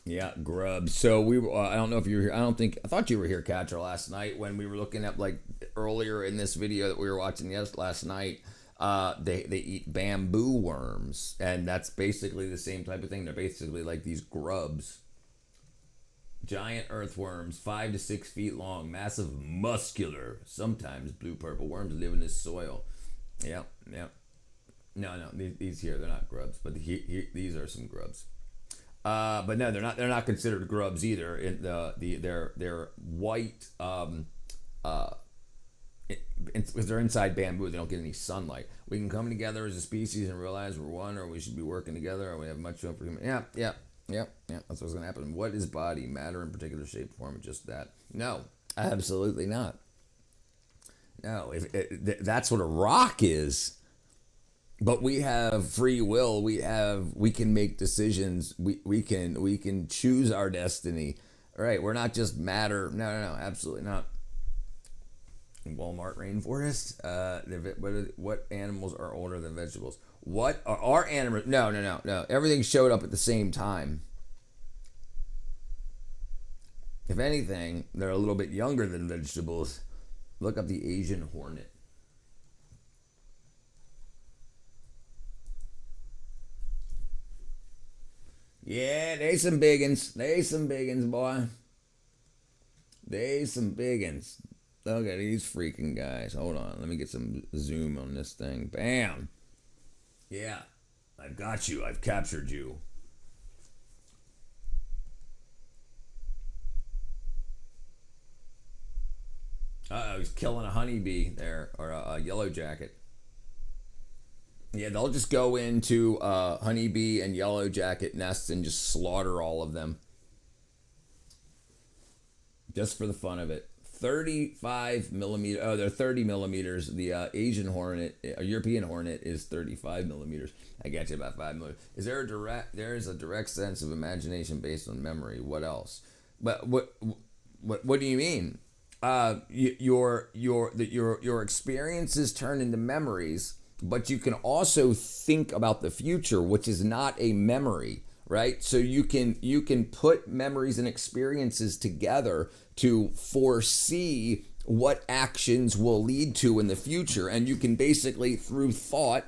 Yeah, grubs. So we were, I don't know if you were here. I thought you were here, Katra, last night when we were looking at, like, earlier in this video that we were watching last night. They eat bamboo worms, and that's basically the same type of thing. They're basically like these grubs. Giant earthworms, 5 to 6 feet long, massive, muscular, sometimes blue-purple worms live in this soil. Yep. No, these here, they're not grubs, but these are some grubs. But no, they're not considered grubs either. They're white, because they're inside bamboo, they don't get any sunlight. We can come together as a species and realize we're one, or we should be working together, or we have much room for human. Yeah. That's what's gonna happen. What is body? Matter in particular shape, form, just that? No, absolutely not. No, that's what a rock is. But we have free will. We can make decisions. We can choose our destiny. All right, we're not just matter. No, absolutely not. Walmart rainforest. What animals are older than vegetables? What are animals? No. Everything showed up at the same time. If anything, they're a little bit younger than vegetables. Look up the Asian hornet. Yeah, they some biggins. Boy. They some biggins. Look at these freaking guys. Hold on. Let me get some zoom on this thing. Bam. Yeah. I've got you. I've captured you. Uh-oh, he's killing a honeybee there, or a yellow jacket. Yeah, they'll just go into honeybee and yellow jacket nests and just slaughter all of them. Just for the fun of it. 35 millimeter. Oh, they're 30 millimeters. The Asian hornet, European hornet, is 35 millimeters. I got you about 5 millimeters. There is a direct sense of imagination based on memory. What else? But what do you mean? Your experiences turn into memories, but you can also think about the future, which is not a memory, right? So you can put memories and experiences together to foresee what actions will lead to in the future. And you can basically, through thought,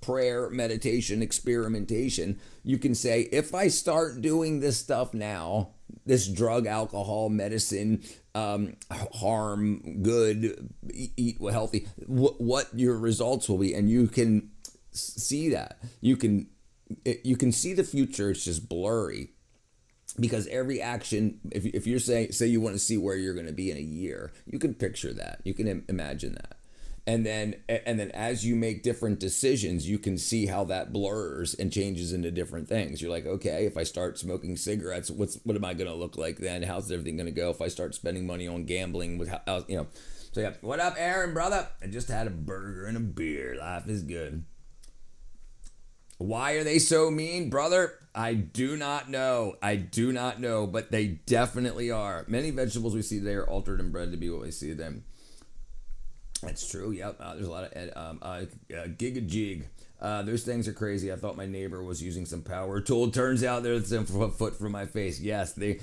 prayer, meditation, experimentation, you can say, if I start doing this stuff now, this drug, alcohol, medicine, harm, good, eat healthy, what your results will be. And you can see that. You can see the future. It's just blurry. Because every action, if you're say you want to see where you're going to be in a year, you can picture that. You can imagine that. And then as you make different decisions, you can see how that blurs and changes into different things. You're like, okay, if I start smoking cigarettes, what am I going to look like then? How's everything going to go? If I start spending money on gambling, So yeah, what up, Aaron, brother? I just had a burger and a beer. Life is good. Why are they so mean, brother? I do not know. I do not know, but they definitely are. Many vegetables we see today are altered and bred to be what we see them. That's true. Yep. There's a lot of Giga Jig. Those things are crazy. I thought my neighbor was using some power tool. Turns out there's some foot from my face. Yes, they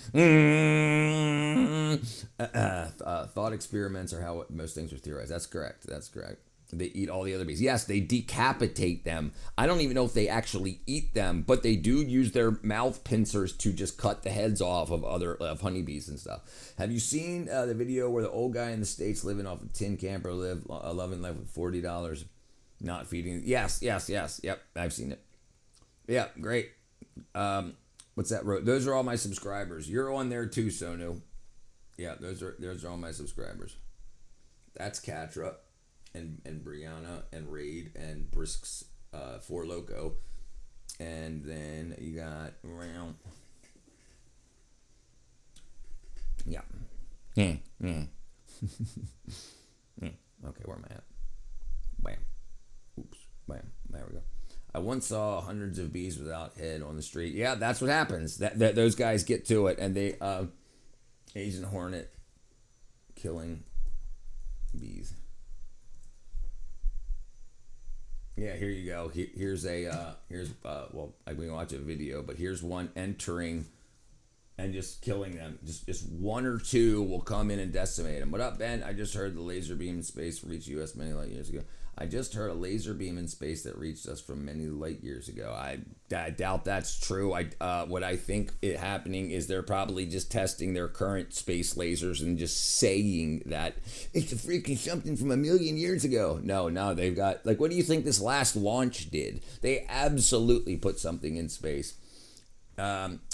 thought experiments are how most things are theorized. That's correct. That's correct. They eat all the other bees. Yes, they decapitate them. I don't even know if they actually eat them, but they do use their mouth pincers to just cut the heads off of honeybees and stuff. Have you seen the video where the old guy in the States living off a tin camper loving life with $40, not feeding? Yes. Yep, I've seen it. Yeah, great. What's that? Those are all my subscribers. You're on there too, Sonu. Yeah, those are all my subscribers. That's Katra. And Brianna and Raid and Brisk's Four Loco, and then you got around Okay, where am I at? Bam. Oops. Bam. There we go. I once saw hundreds of bees without head on the street. Yeah, that's what happens. That those guys get to it, and they Asian hornet killing bees. Yeah, here you go. Here's well, I can watch a video, but here's one entering and just killing them. Just one or two will come in and decimate them. What up, Ben? I just heard the laser beam in space reached U.S. many light years ago. I just heard a laser beam in space that reached us from many light years ago. I doubt that's true. What I think is happening is they're probably just testing their current space lasers and just saying that it's a freaking something from a million years ago. No, they've got, like, what do you think this last launch did? They absolutely put something in space.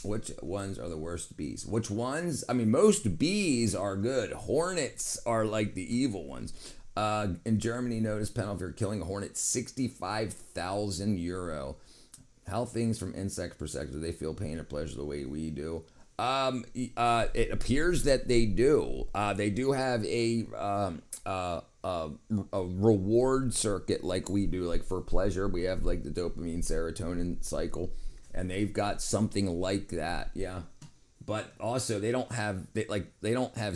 Which ones are the worst bees? Which ones? I mean, most bees are good. Hornets are like the evil ones. In Germany, notice penalty for killing a hornet, 65,000 euro. How things from insect perspective, do they feel pain or pleasure the way we do? It appears that they do. They do have a reward circuit like we do, like for pleasure. We have like the dopamine serotonin cycle, and they've got something like that. Yeah. But also they don't have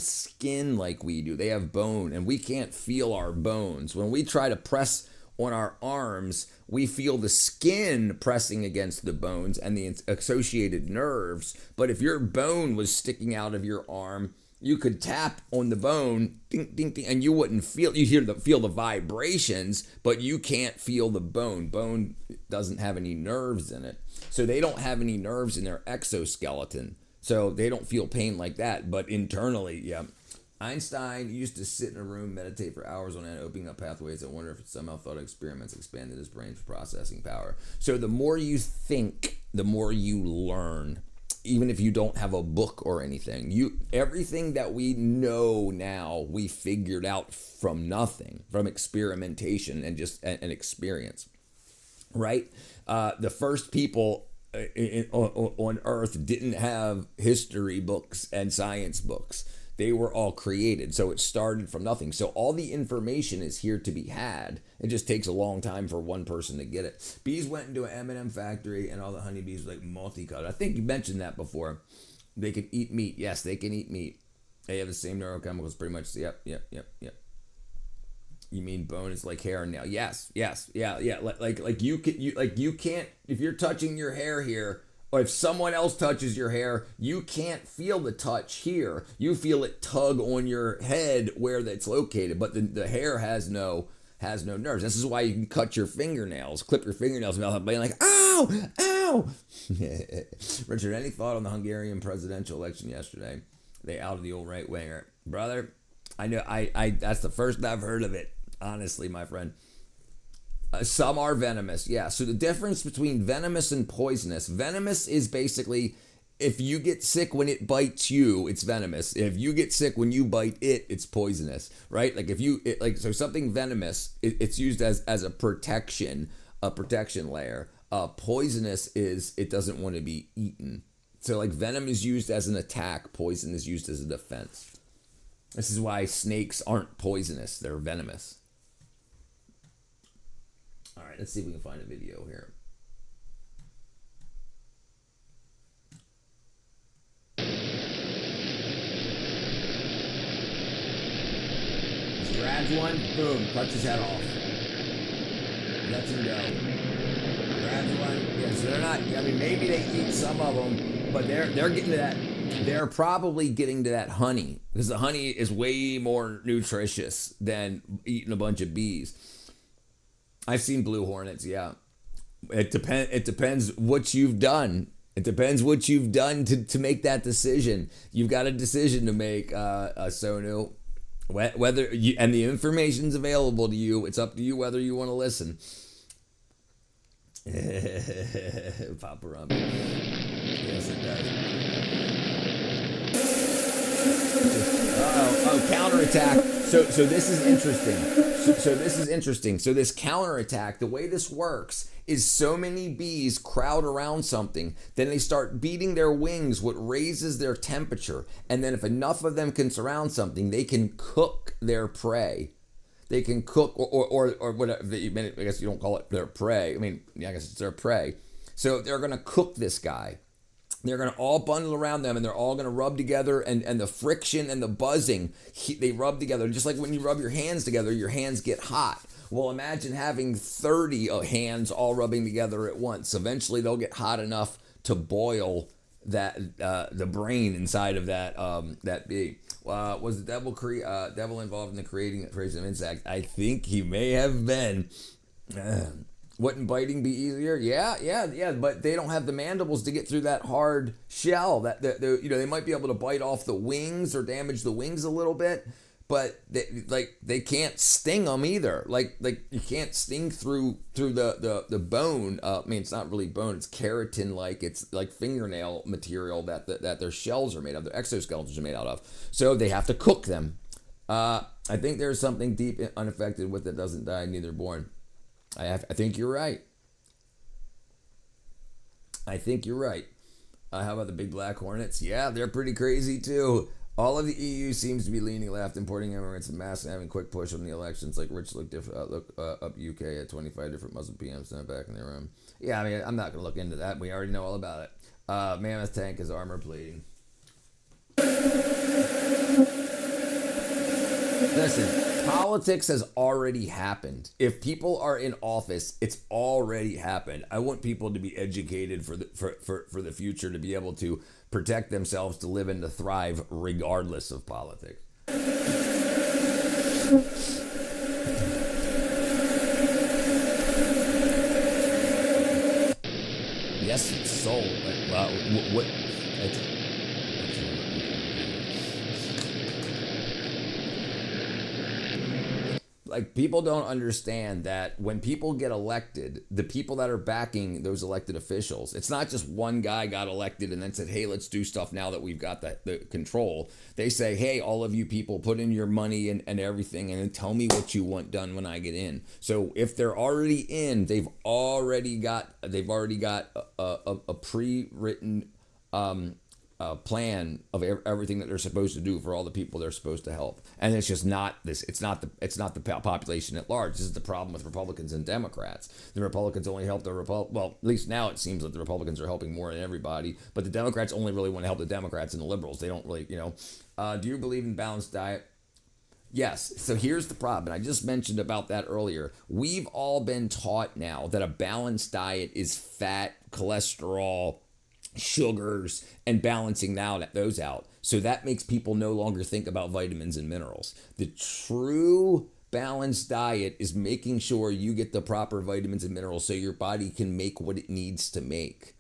skin like we do. They have bone, and we can't feel our bones. When we try to press on our arms, we feel the skin pressing against the bones and the associated nerves. But if your bone was sticking out of your arm, you could tap on the bone, ding, ding, ding, and you wouldn't feel. You feel the vibrations, but you can't feel the bone. Bone doesn't have any nerves in it, so they don't have any nerves in their exoskeleton. So they don't feel pain like that, but internally, yeah. Einstein used to sit in a room, meditate for hours on end, opening up pathways. I wonder if it somehow thought experiments expanded his brain's processing power. So the more you think, the more you learn. Even if you don't have a book or anything, everything that we know now, we figured out from nothing, from experimentation and just an experience, right? The first people on Earth didn't have history books and science books. They were all created, so it started from nothing. So all the information is here to be had. It just takes a long time for one person to get it. Bees went into an M&M factory, and all the honeybees were like multicolored. I think you mentioned that before. They can eat meat. Yes, they can eat meat. They have the same neurochemicals, pretty much. Yep. You mean bone is like hair and nail? Yes, yeah. Like you can't, if you're touching your hair here, or if someone else touches your hair, you can't feel the touch here. You feel it tug on your head where that's located, but the hair has no nerves. This is why you can cut your fingernails, clip your fingernails without being like, ow. Richard, any thought on the Hungarian presidential election yesterday? They outed the old right winger, brother. I know. I that's the first I've heard of it. Honestly, my friend. Some are venomous. Yeah. So the difference between venomous and poisonous. Venomous is basically if you get sick when it bites you, it's venomous. If you get sick when you bite it, it's poisonous, right? Like so something venomous, it's used as a protection layer. Poisonous is it doesn't want to be eaten. So like venom is used as an attack. Poison is used as a defense. This is why snakes aren't poisonous. They're venomous. All right, let's see if we can find a video here. grabs one, boom, cuts his head off. Lets him go. Grabs one. Yeah, so they're not, I mean, maybe they eat some of them, but they're getting to that. They're probably getting to that honey because the honey is way more nutritious than eating a bunch of bees. I've seen blue hornets, yeah. It depends what you've done. It depends what you've done to make that decision. You've got a decision to make, Sonu. Whether you, and the information's available to you. It's up to you whether you want to listen. Papa Rump. Yes, it does. Counterattack. So this is interesting. So this is interesting. So this counterattack, the way this works is so many bees crowd around something, then they start beating their wings, what raises their temperature. And then if enough of them can surround something, they can cook their prey. They can cook or whatever. I guess you don't call it their prey. I mean, yeah, I guess it's their prey. So they're going to cook this guy. They're going to all bundle around them and they're all going to rub together, and the friction and the buzzing, they rub together. Just like when you rub your hands together, your hands get hot. Well, imagine having 30 hands all rubbing together at once. Eventually they'll get hot enough to boil that the brain inside of that bee. Was the devil involved in the creation of insects? I think he may have been. Wouldn't biting be easier? Yeah. But they don't have the mandibles to get through that hard shell. They might be able to bite off the wings or damage the wings a little bit, but they can't sting them either. Like you can't sting through the bone. I mean, it's not really bone. It's keratin. Like it's like fingernail material that their shells are made of. Their exoskeletons are made out of. So they have to cook them. I think there's something deep unaffected with that doesn't die, neither born. I think you're right. How about the big black hornets? Yeah, they're pretty crazy too. All of the EU seems to be leaning left, importing immigrants en masse and having quick push on the elections. Like Rich look up UK at 25 different Muslim PMs sent back in their room. Yeah, I mean, I'm not going to look into that. We already know all about it. Mammoth tank is armor plating. Listen, politics has already happened. If people are in office, it's already happened. I want people to be educated for the future, to be able to protect themselves, to live and to thrive regardless of politics. Yes, soul. What? Like, people don't understand that when people get elected, the people that are backing those elected officials, it's not just one guy got elected and then said, hey, let's do stuff now that we've got the control. They say, hey, all of you people, put in your money and everything, and then tell me what you want done when I get in. So if they're already in, they've already got a pre-written plan of everything that they're supposed to do for all the people they're supposed to help. And it's just not this. It's not the population at large. This is the problem with Republicans and Democrats. The Republicans only help well, at least now it seems that the Republicans are helping more than everybody, but the Democrats only really want to help the Democrats and the liberals. They don't really, do you believe in balanced diet? Yes. So here's the problem. And I just mentioned about that earlier. We've all been taught now that a balanced diet is fat, cholesterol, sugars, and balancing those out. So that makes people no longer think about vitamins and minerals. The true balanced diet is making sure you get the proper vitamins and minerals so your body can make what it needs to make.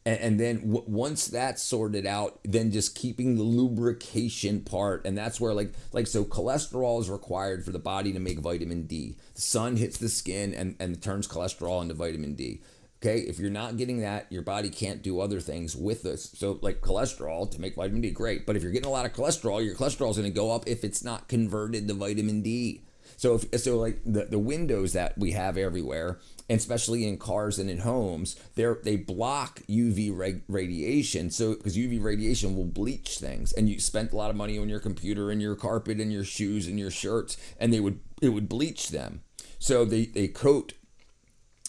And then once that's sorted out, then just keeping the lubrication part. And that's where so cholesterol is required for the body to make vitamin D. The sun hits the skin and turns cholesterol into vitamin D. Okay, if you're not getting that, your body can't do other things with this. So like cholesterol to make vitamin D, great. But if you're getting a lot of cholesterol, your cholesterol is going to go up if it's not converted to vitamin D. So the windows that we have everywhere, and especially in cars and in homes, they block UV radiation. So because UV radiation will bleach things, and you spent a lot of money on your computer and your carpet and your shoes and your shirts, and it would bleach them. So they coat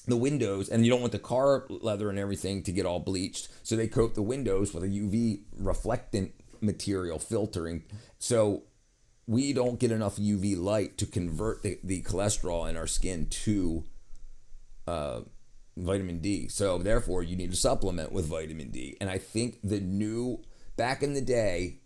the windows, and you don't want the car leather and everything to get all bleached, so they coat the windows with a UV reflectant material filtering. So we don't get enough UV light to convert the cholesterol in our skin to vitamin D. So therefore, you need to supplement with vitamin D. And I think back in the day,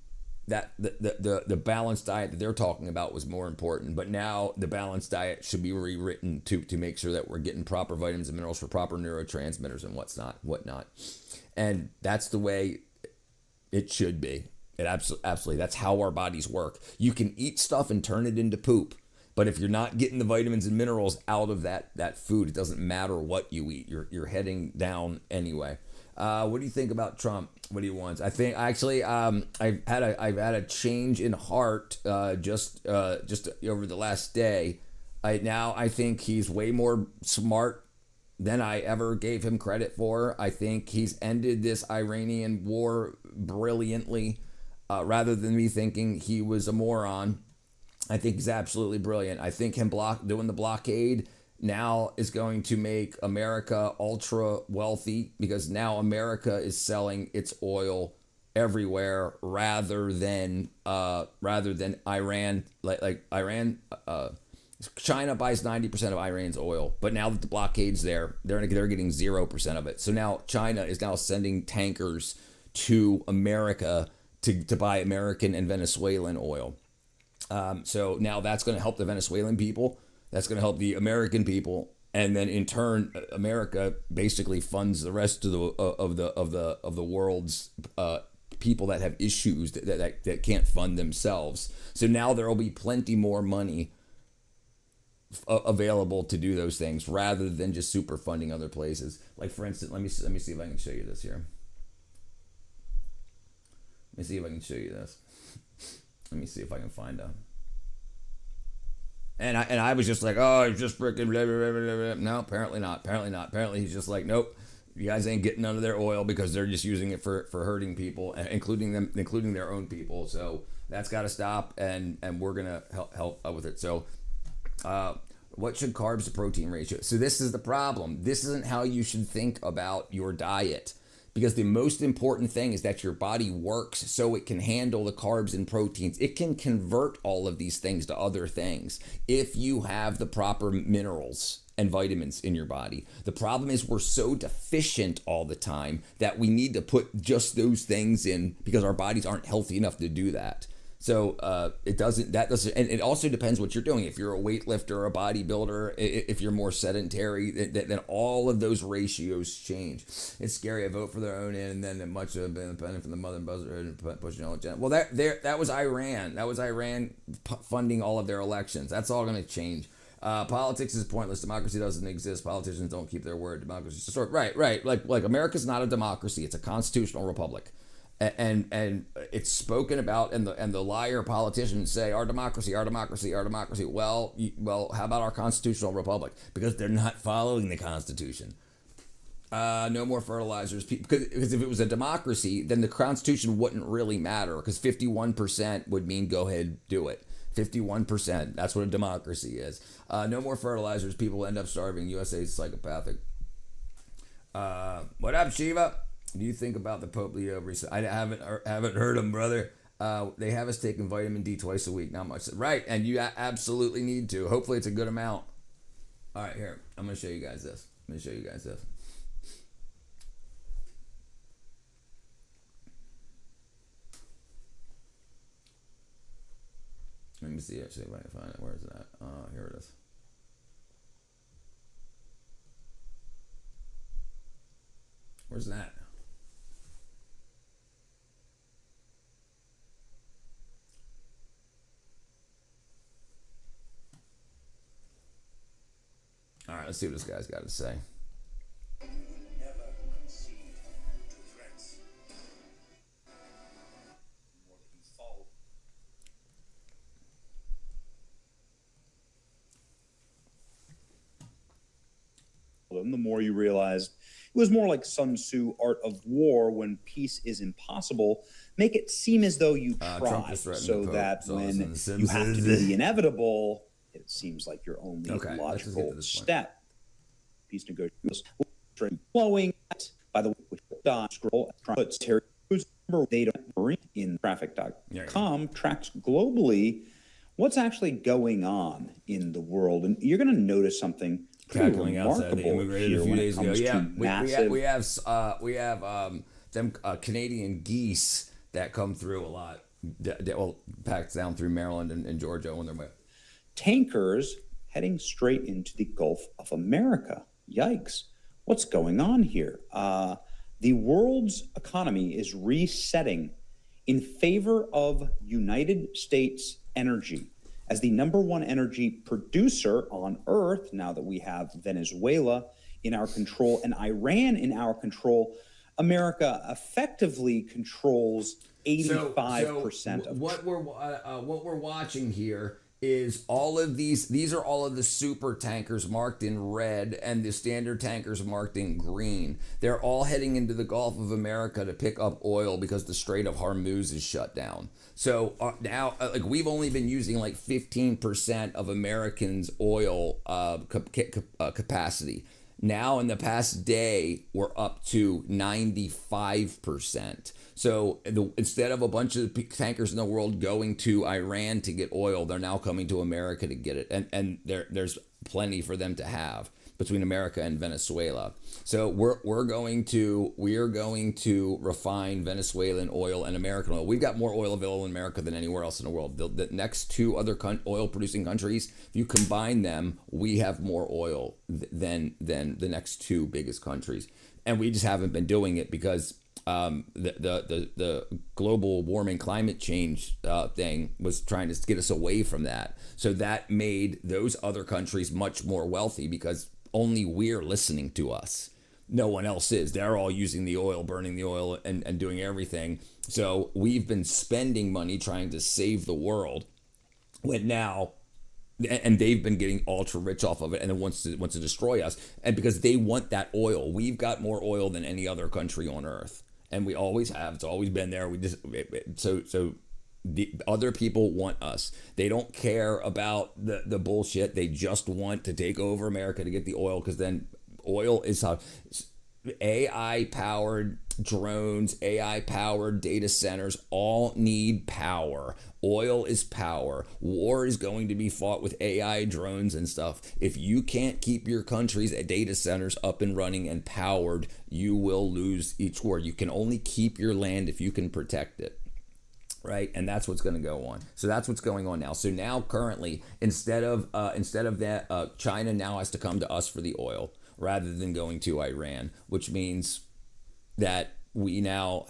that the balanced diet that they're talking about was more important. But now the balanced diet should be rewritten to make sure that we're getting proper vitamins and minerals for proper neurotransmitters and whatnot. And that's the way it should be. It absolutely. That's how our bodies work. You can eat stuff and turn it into poop. But if you're not getting the vitamins and minerals out of that food, it doesn't matter what you eat. You're heading down anyway. What do you think about Trump? What do you want? I think actually I've had a change in heart just over the last day. I think he's way more smart than I ever gave him credit for. I think he's ended this Iranian war brilliantly, rather than me thinking he was a moron. I think he's absolutely brilliant. I think him doing the blockade now is going to make America ultra wealthy, because now America is selling its oil everywhere rather than Iran. Like Iran, China buys 90% of Iran's oil, but now that the blockade's there, they're getting 0% of it. So now China is now sending tankers to America to buy American and Venezuelan oil. So now that's going to help the Venezuelan people. That's going to help the American people, and then in turn, America basically funds the rest of the world's people that have issues that can't fund themselves. So now there will be plenty more money available to do those things, rather than just super funding other places. Like, for instance, let me see if I can show you this here. Let me see if I can show you this. Let me see if I can find a. And I was just like, oh, it's just freaking blah, blah, blah, blah, blah. No, apparently not. Apparently he's just like, nope, you guys ain't getting none of their oil because they're just using it for hurting people, including their own people. So that's got to stop, and we're gonna help with it. So, what should carbs to protein ratio? So this is the problem. This isn't how you should think about your diet. Because the most important thing is that your body works so it can handle the carbs and proteins. It can convert all of these things to other things if you have the proper minerals and vitamins in your body. The problem is we're so deficient all the time that we need to put just those things in because our bodies aren't healthy enough to do that. So and it also depends what you're doing. If you're a weightlifter or a bodybuilder, if you're more sedentary, then all of those ratios change. It's scary. I vote for their own end, and then much of been independent from the mother and buzzard and pushing all agenda. Well, that was Iran. That was Iran funding all of their elections. That's all going to change. Politics is pointless. Democracy doesn't exist. Politicians don't keep their word. Democracy is destroyed. Right. Like America's not a democracy. It's a constitutional republic. And it's spoken about, and the liar politicians say our democracy. Well, how about our constitutional republic? Because they're not following the Constitution. No more fertilizers. Because if it was a democracy, then the Constitution wouldn't really matter. Because 51% would mean go ahead, do it. 51%. That's what a democracy is. No more fertilizers. People will end up starving. USA is psychopathic. What up, Shiva? Do you think about the Pope Leo recent? I haven't heard him, brother. They have us taking vitamin D twice a week, not much. Right, and you absolutely need to. Hopefully it's a good amount. All right, here. I'm going to show you guys this. Let me see actually if I can find it. Where is it at? Here it is. Where's that? All right, let's see what this guy's got to say. The more you realized it was more like Sun Tzu, Art of War, when peace is impossible. Make it seem as though you try, so that when you have to do the inevitable, it seems like your only logical step. Peace negotiations flowing. By the way, scroll puts Terry Crews data in traffic.com tracks globally what's actually going on in the world. And you're going to notice something pretty Cackling outside the remarkable immigrated here a few when it days ago. comes Yeah, to massive. we have them Canadian geese that come through a lot. Well, packed down through Maryland and Georgia on their way. Tankers heading straight into the Gulf of America. Yikes. What's going on here? The world's economy is resetting in favor of United States energy as the number one energy producer on Earth, now that we have Venezuela in our control and Iran in our control. America effectively controls 85% of what we're watching here is all of these are all of the super tankers marked in red and the standard tankers marked in green. They're all heading into the Gulf of America to pick up oil because the Strait of Hormuz is shut down. So now, like, we've only been using like 15% of Americans' oil capacity. Now, in the past day, we're up to 95%. So instead of a bunch of tankers in the world going to Iran to get oil, they're now coming to America to get it. And there's plenty for them to have between America and Venezuela. So we're going to refine Venezuelan oil and American oil. We've got more oil available in America than anywhere else in the world. The next two other oil producing countries, if you combine them, we have more oil than the next two biggest countries. And we just haven't been doing it because the global warming climate change thing was trying to get us away from that. So that made those other countries much more wealthy because only we're listening to us. No one else is. They're all using the oil, burning the oil, and doing everything. So we've been spending money trying to save the world. When now, and they've been getting ultra rich off of it, and it wants to destroy us. And because they want that oil, we've got more oil than any other country on earth, and we always have. It's always been there. So the other people want us. They don't care about the bullshit. They just want to take over America to get the oil, because then oil is how AI powered drones, AI powered data centers all need power. Oil is power. War is going to be fought with AI drones and stuff. If you can't keep your country's data centers up and running and powered, you will lose each war. You can only keep your land if you can protect it. Right, and that's what's going to go on. So that's what's going on now. So now, currently, instead of that, China now has to come to us for the oil rather than going to Iran, which means that we no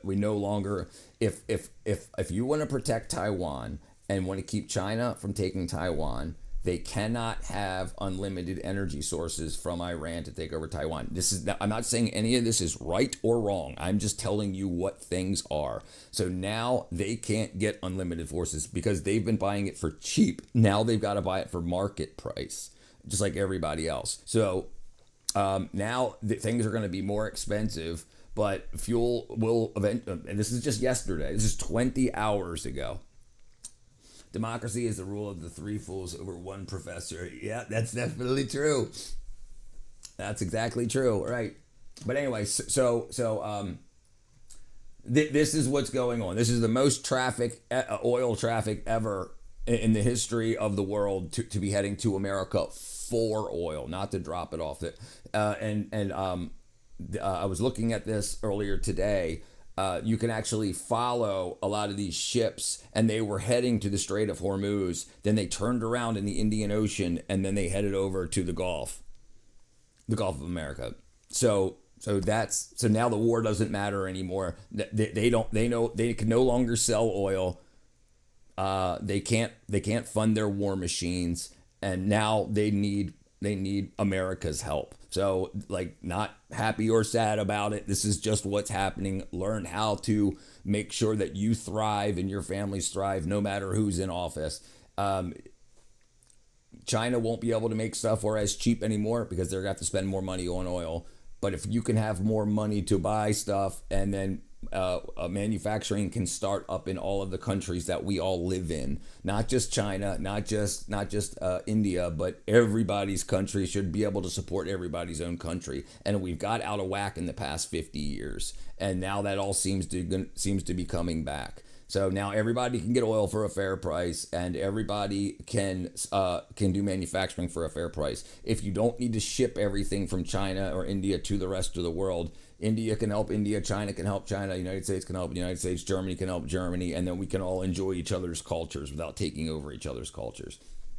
longer, if you want to protect Taiwan and want to keep China from taking Taiwan, they cannot have unlimited energy sources from Iran to take over Taiwan. I'm not saying any of this is right or wrong. I'm just telling you what things are. So now they can't get unlimited forces because they've been buying it for cheap. Now they've got to buy it for market price, just like everybody else. So now things are going to be more expensive, but fuel will eventually, and this is just yesterday, this is 20 hours ago. Democracy is the rule of the three fools over one professor. Yeah, that's definitely true. That's exactly true, right? But anyway, this is what's going on. This is the most oil traffic ever in the history of the world to be heading to America for oil, not to drop it off. I was looking at this earlier today. You can actually follow a lot of these ships, and they were heading to the Strait of Hormuz. Then they turned around in the Indian Ocean, and then they headed over to the Gulf of America. So now the war doesn't matter anymore. They know they can no longer sell oil. They can't fund their war machines, and now they need America's help. So, like, not happy or sad about it. This is just what's happening. Learn how to make sure that you thrive and your families thrive no matter who's in office. China won't be able to make stuff as cheap anymore because they're going to have to spend more money on oil. But if you can have more money to buy stuff, and then manufacturing can start up in all of the countries that we all live in, not just China, not just India, but everybody's country should be able to support everybody's own country. And we've got out of whack in the past 50 years, and now that all seems to be coming back. So now everybody can get oil for a fair price, and everybody can do manufacturing for a fair price. If you don't need to ship everything from China or India to the rest of the world, India can help India, China can help China, United States can help the United States, Germany can help Germany, and then we can all enjoy each other's cultures without taking over each other's cultures.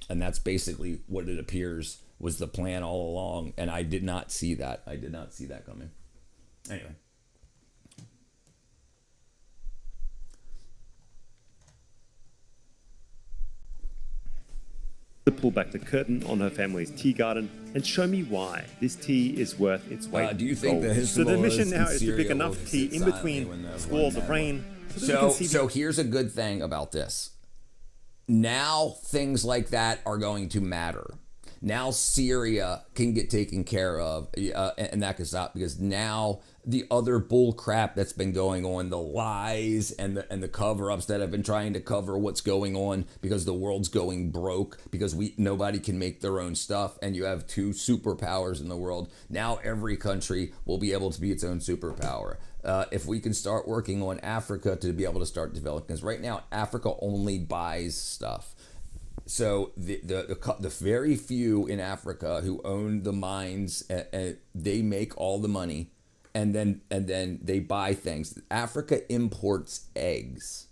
And that's basically what it appears was the plan all along, and I did not see that. I did not see that coming. Anyway. To pull back the curtain on her family's tea garden and show me why this tea is worth its weight. Do you think in gold. So the mission now is to pick enough tea in between squalls of rain. So here's a good thing about this. Now things like that are going to matter. Now Syria can get taken care of, and that can stop, because now the other bull crap that's been going on, the lies and the cover-ups that have been trying to cover what's going on because the world's going broke, because nobody can make their own stuff, and you have two superpowers in the world. Now every country will be able to be its own superpower. If we can start working on Africa to be able to start developing, because right now Africa only buys stuff. So the very few in Africa who own the mines, they make all the money, and then they buy things. Africa imports eggs.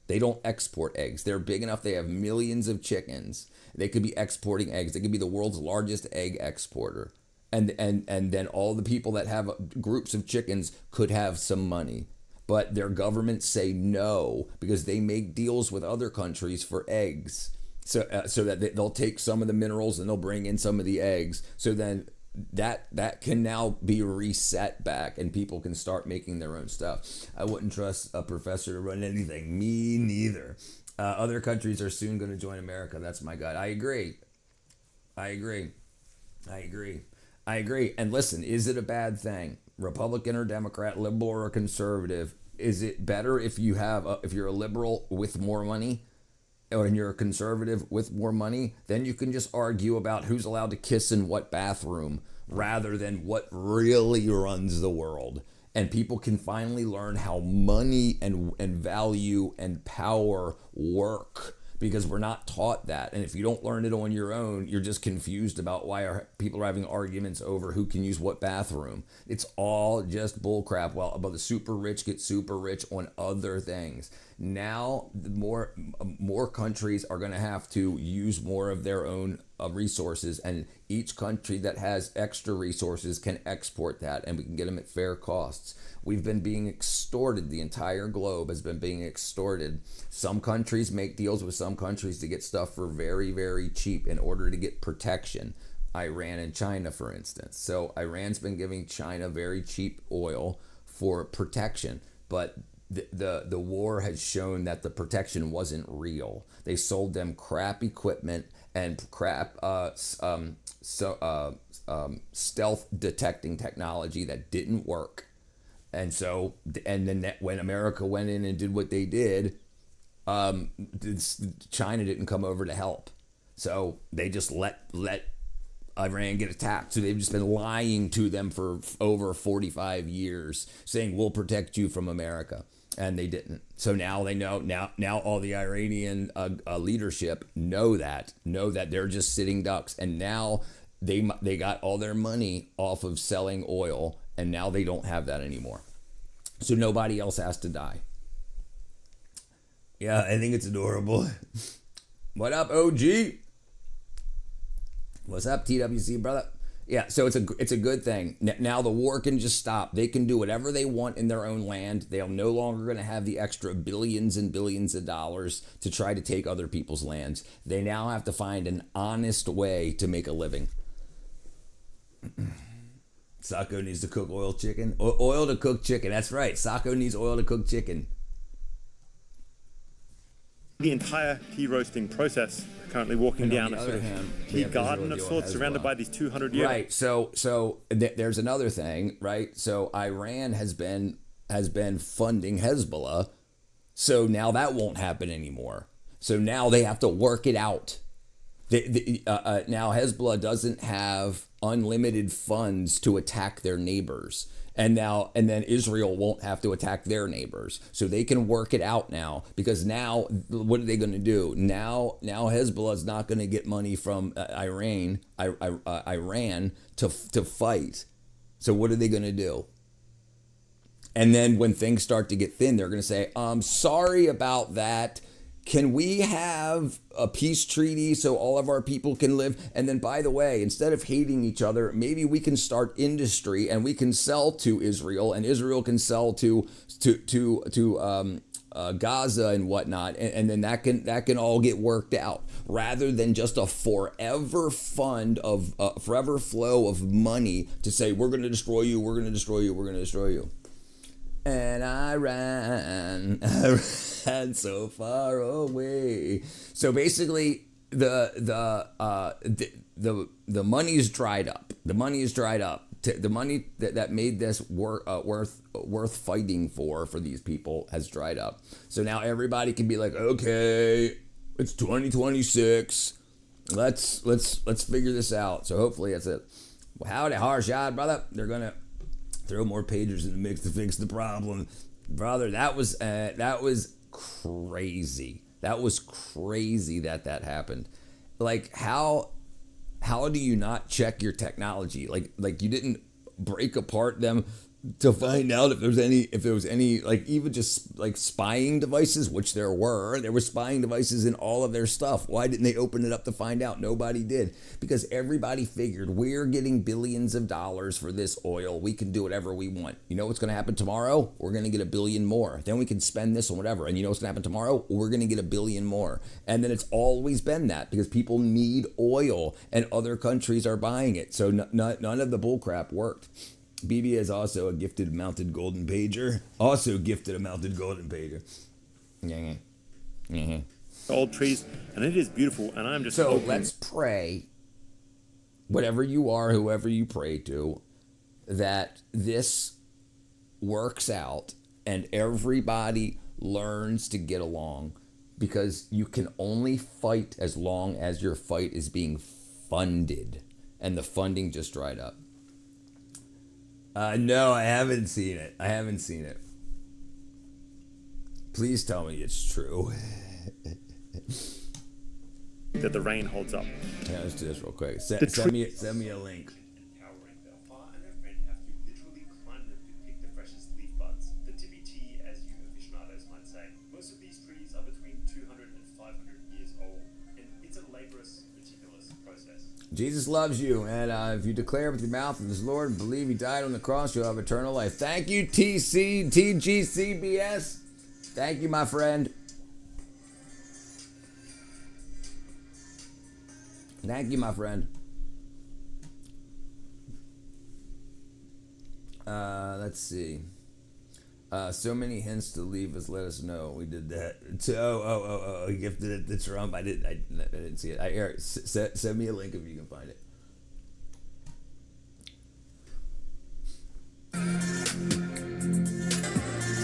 They don't export eggs. They're big enough. They have millions of chickens. They could be exporting eggs. They could be the world's largest egg exporter. And then all the people that have groups of chickens could have some money. But their governments say no, because they make deals with other countries for eggs. So that they'll take some of the minerals and they'll bring in some of the eggs. So then that can now be reset back, and people can start making their own stuff. I wouldn't trust a professor to run anything. Me neither. Other countries are soon going to join America. That's my gut. I agree. And listen, is it a bad thing? Republican or Democrat, liberal or conservative? Is it better if you're a liberal with more money, or you're a conservative with more money? Then you can just argue about who's allowed to kiss in what bathroom, rather than what really runs the world. And people can finally learn how money and value and power work, because we're not taught that. And if you don't learn it on your own, you're just confused about why people are having arguments over who can use what bathroom. It's all just bullcrap. Well, about the super rich get super rich on other things. Now, more countries are going to have to use more of their own resources, and each country that has extra resources can export that, and we can get them at fair costs. We've been being extorted. The entire globe has been being extorted. Some countries make deals with some countries to get stuff for very, very cheap in order to get protection. Iran and China, for instance. So Iran's been giving China very cheap oil for protection, but the war has shown that the protection wasn't real. They sold them crap equipment and crap stealth detecting technology that didn't work. And then when America went in and did what they did, China didn't come over to help. So they just let Iran get attacked. So they've just been lying to them for over 45 years, saying we'll protect you from America, and they didn't. So now they know. Now all the Iranian leadership know that they're just sitting ducks, and now they got all their money off of selling oil, and now they don't have that anymore. So nobody else has to die. Yeah, I think it's adorable. What up, OG? What's up, TWC, brother? Yeah, so it's a good thing. Now the war can just stop. They can do whatever they want in their own land. They are no longer going to have the extra billions and billions of dollars to try to take other people's lands. They now have to find an honest way to make a living. Sacco needs to cook oil chicken. Oil to cook chicken. That's right. Sacco needs oil to cook chicken. The entire tea roasting process, currently walking down a sort of tea garden of sorts, surrounded by these 200 years. Right. So there's another thing, right? So Iran has been funding Hezbollah, so now that won't happen anymore. So now they have to work it out. Now Hezbollah doesn't have unlimited funds to attack their neighbors. And then Israel won't have to attack their neighbors, so they can work it out now. Because now, what are they going to do? Now Hezbollah is not going to get money from Iran to fight. So what are they going to do? And then when things start to get thin, they're going to say, sorry about that. Can we have a peace treaty so all of our people can live? And then, by the way, instead of hating each other, maybe we can start industry and we can sell to Israel, and Israel can sell to Gaza and whatnot, and then that can all get worked out, rather than just a forever flow of money to say we're going to destroy you, we're going to destroy you, we're going to destroy you. And I ran so far away. So basically, the money's dried up. The money is dried up. The money that made this worth fighting for these people has dried up. So now everybody can be like, okay, it's 2026. Let's figure this out. So hopefully that's it. Well, howdy, Harshad, brother. They're gonna throw more pagers in the mix to fix the problem, brother. That was crazy. That was crazy that happened. Like, how do you not check your technology? Like you didn't break apart them to find out if there was any like even just like spying devices, which there were spying devices in all of their stuff. Why didn't they open it up to find out? Nobody did, because everybody figured we're getting billions of dollars for this oil. We can do whatever we want. You know what's going to happen tomorrow? We're going to get $1 billion more. Then we can spend this on whatever. And you know what's going to happen tomorrow? We're going to get $1 billion more. And then it's always been that, because people need oil and other countries are buying it. So none of the bullcrap worked. BB is also a gifted mounted golden pager. Old trees, and it is beautiful, and I'm just so hoping. Let's pray, whatever you are, whoever you pray to, that this works out and everybody learns to get along, because you can only fight as long as your fight is being funded, and the funding just dried up. No, I haven't seen it. Please tell me it's true. That the rain holds up. Yeah, let's do this real quick. Send me a link. Jesus loves you, and if you declare with your mouth that this Lord and believe he died on the cross, you'll have eternal life. Thank you, TGCBS. Thank you, my friend. Thank you, my friend. Let's see. So many hints to leave us. Let us know. We did that. He gifted it to Trump. I didn't see it. Eric, send me a link if you can find it.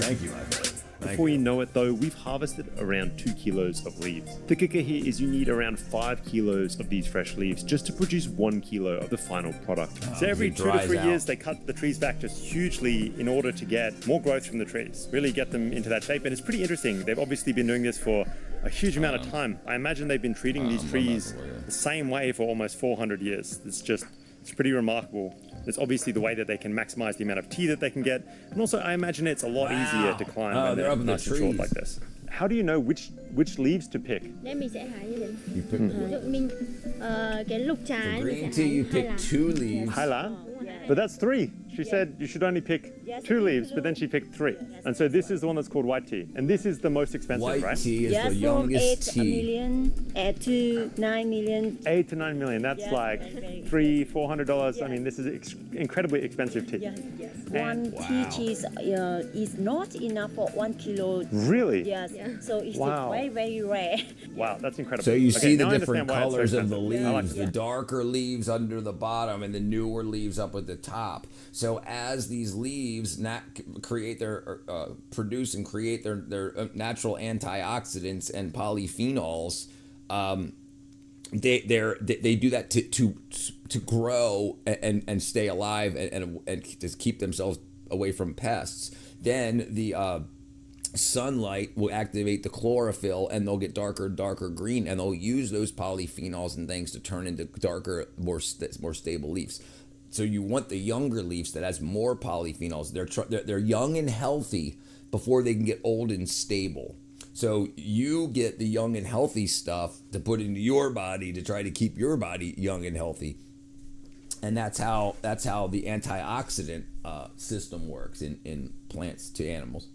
Thank you, my friend. Before you know it though, we've harvested around 2 kilos of leaves. The kicker here is you need around 5 kilos of these fresh leaves just to produce 1 kilo of the final product. So every 2 to 3 years, they cut the trees back just hugely in order to get more growth from the trees, really get them into that shape. And it's pretty interesting. They've obviously been doing this for a huge amount of time. I imagine they've been treating these trees the same way for almost 400 years. It's pretty remarkable. It's obviously the way that they can maximize the amount of tea that they can get. And also, I imagine it's a lot easier to climb when they're nice and short like this. How do you know which leaves to pick? Mình sẽ hái như vậy. You pick cái lục trái. The green tea, you pick 2 leaves. Haila? But that's 3. She said you should only pick 2 leaves, but then she picked 3. And so this is the one that's called white tea. And this is the most expensive, right? White tea is the youngest tea. 8 to 9 million. 8 to 9 million. That's like $300-400. I mean, this is incredibly expensive tea. Yes. One tea cheese is not enough for 1 kilo. Really? Yes. So it's very, very rare. Wow, that's incredible. So you see the different colors of the leaves, like the darker leaves under the bottom and the newer leaves up at the top. So as these leaves produce and create their natural antioxidants and polyphenols, they do that to grow and stay alive and just keep themselves away from pests. Then the sunlight will activate the chlorophyll, and they'll get darker and darker green, and they'll use those polyphenols and things to turn into darker, more stable leaves. So you want the younger leaves that has more polyphenols. They're young and healthy before they can get old and stable. So you get the young and healthy stuff to put into your body to try to keep your body young and healthy. And that's how the antioxidant system works in plants to animals.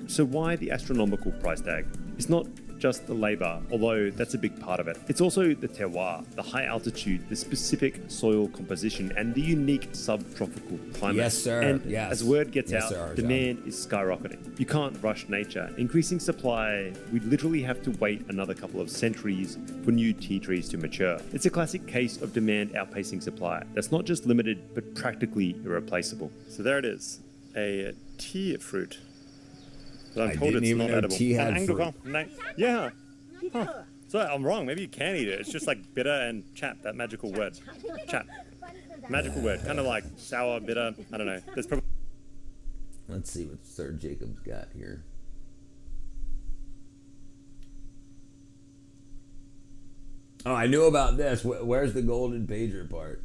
So why the astronomical price tag? It's not just the labor, although that's a big part of it. It's also the terroir, the high altitude, the specific soil composition, and the unique subtropical climate. Yes, sir. And yes. as word gets yes, out, sir, demand is skyrocketing. You can't rush nature. Increasing supply, we'd literally have to wait another couple of centuries for new tea trees to mature. It's a classic case of demand outpacing supply. That's not just limited, but practically irreplaceable. So there it is, a tea fruit. But I'm told it's not edible. Tea had fruit. Yeah. Huh. So I'm wrong. Maybe you can eat it. It's just like bitter and chap, that magical word. Chap. Magical word. Kind of like sour, bitter. I don't know. There's probably... Let's see what Sir Jacob's got here. Oh, I knew about this. Where's the golden pager part?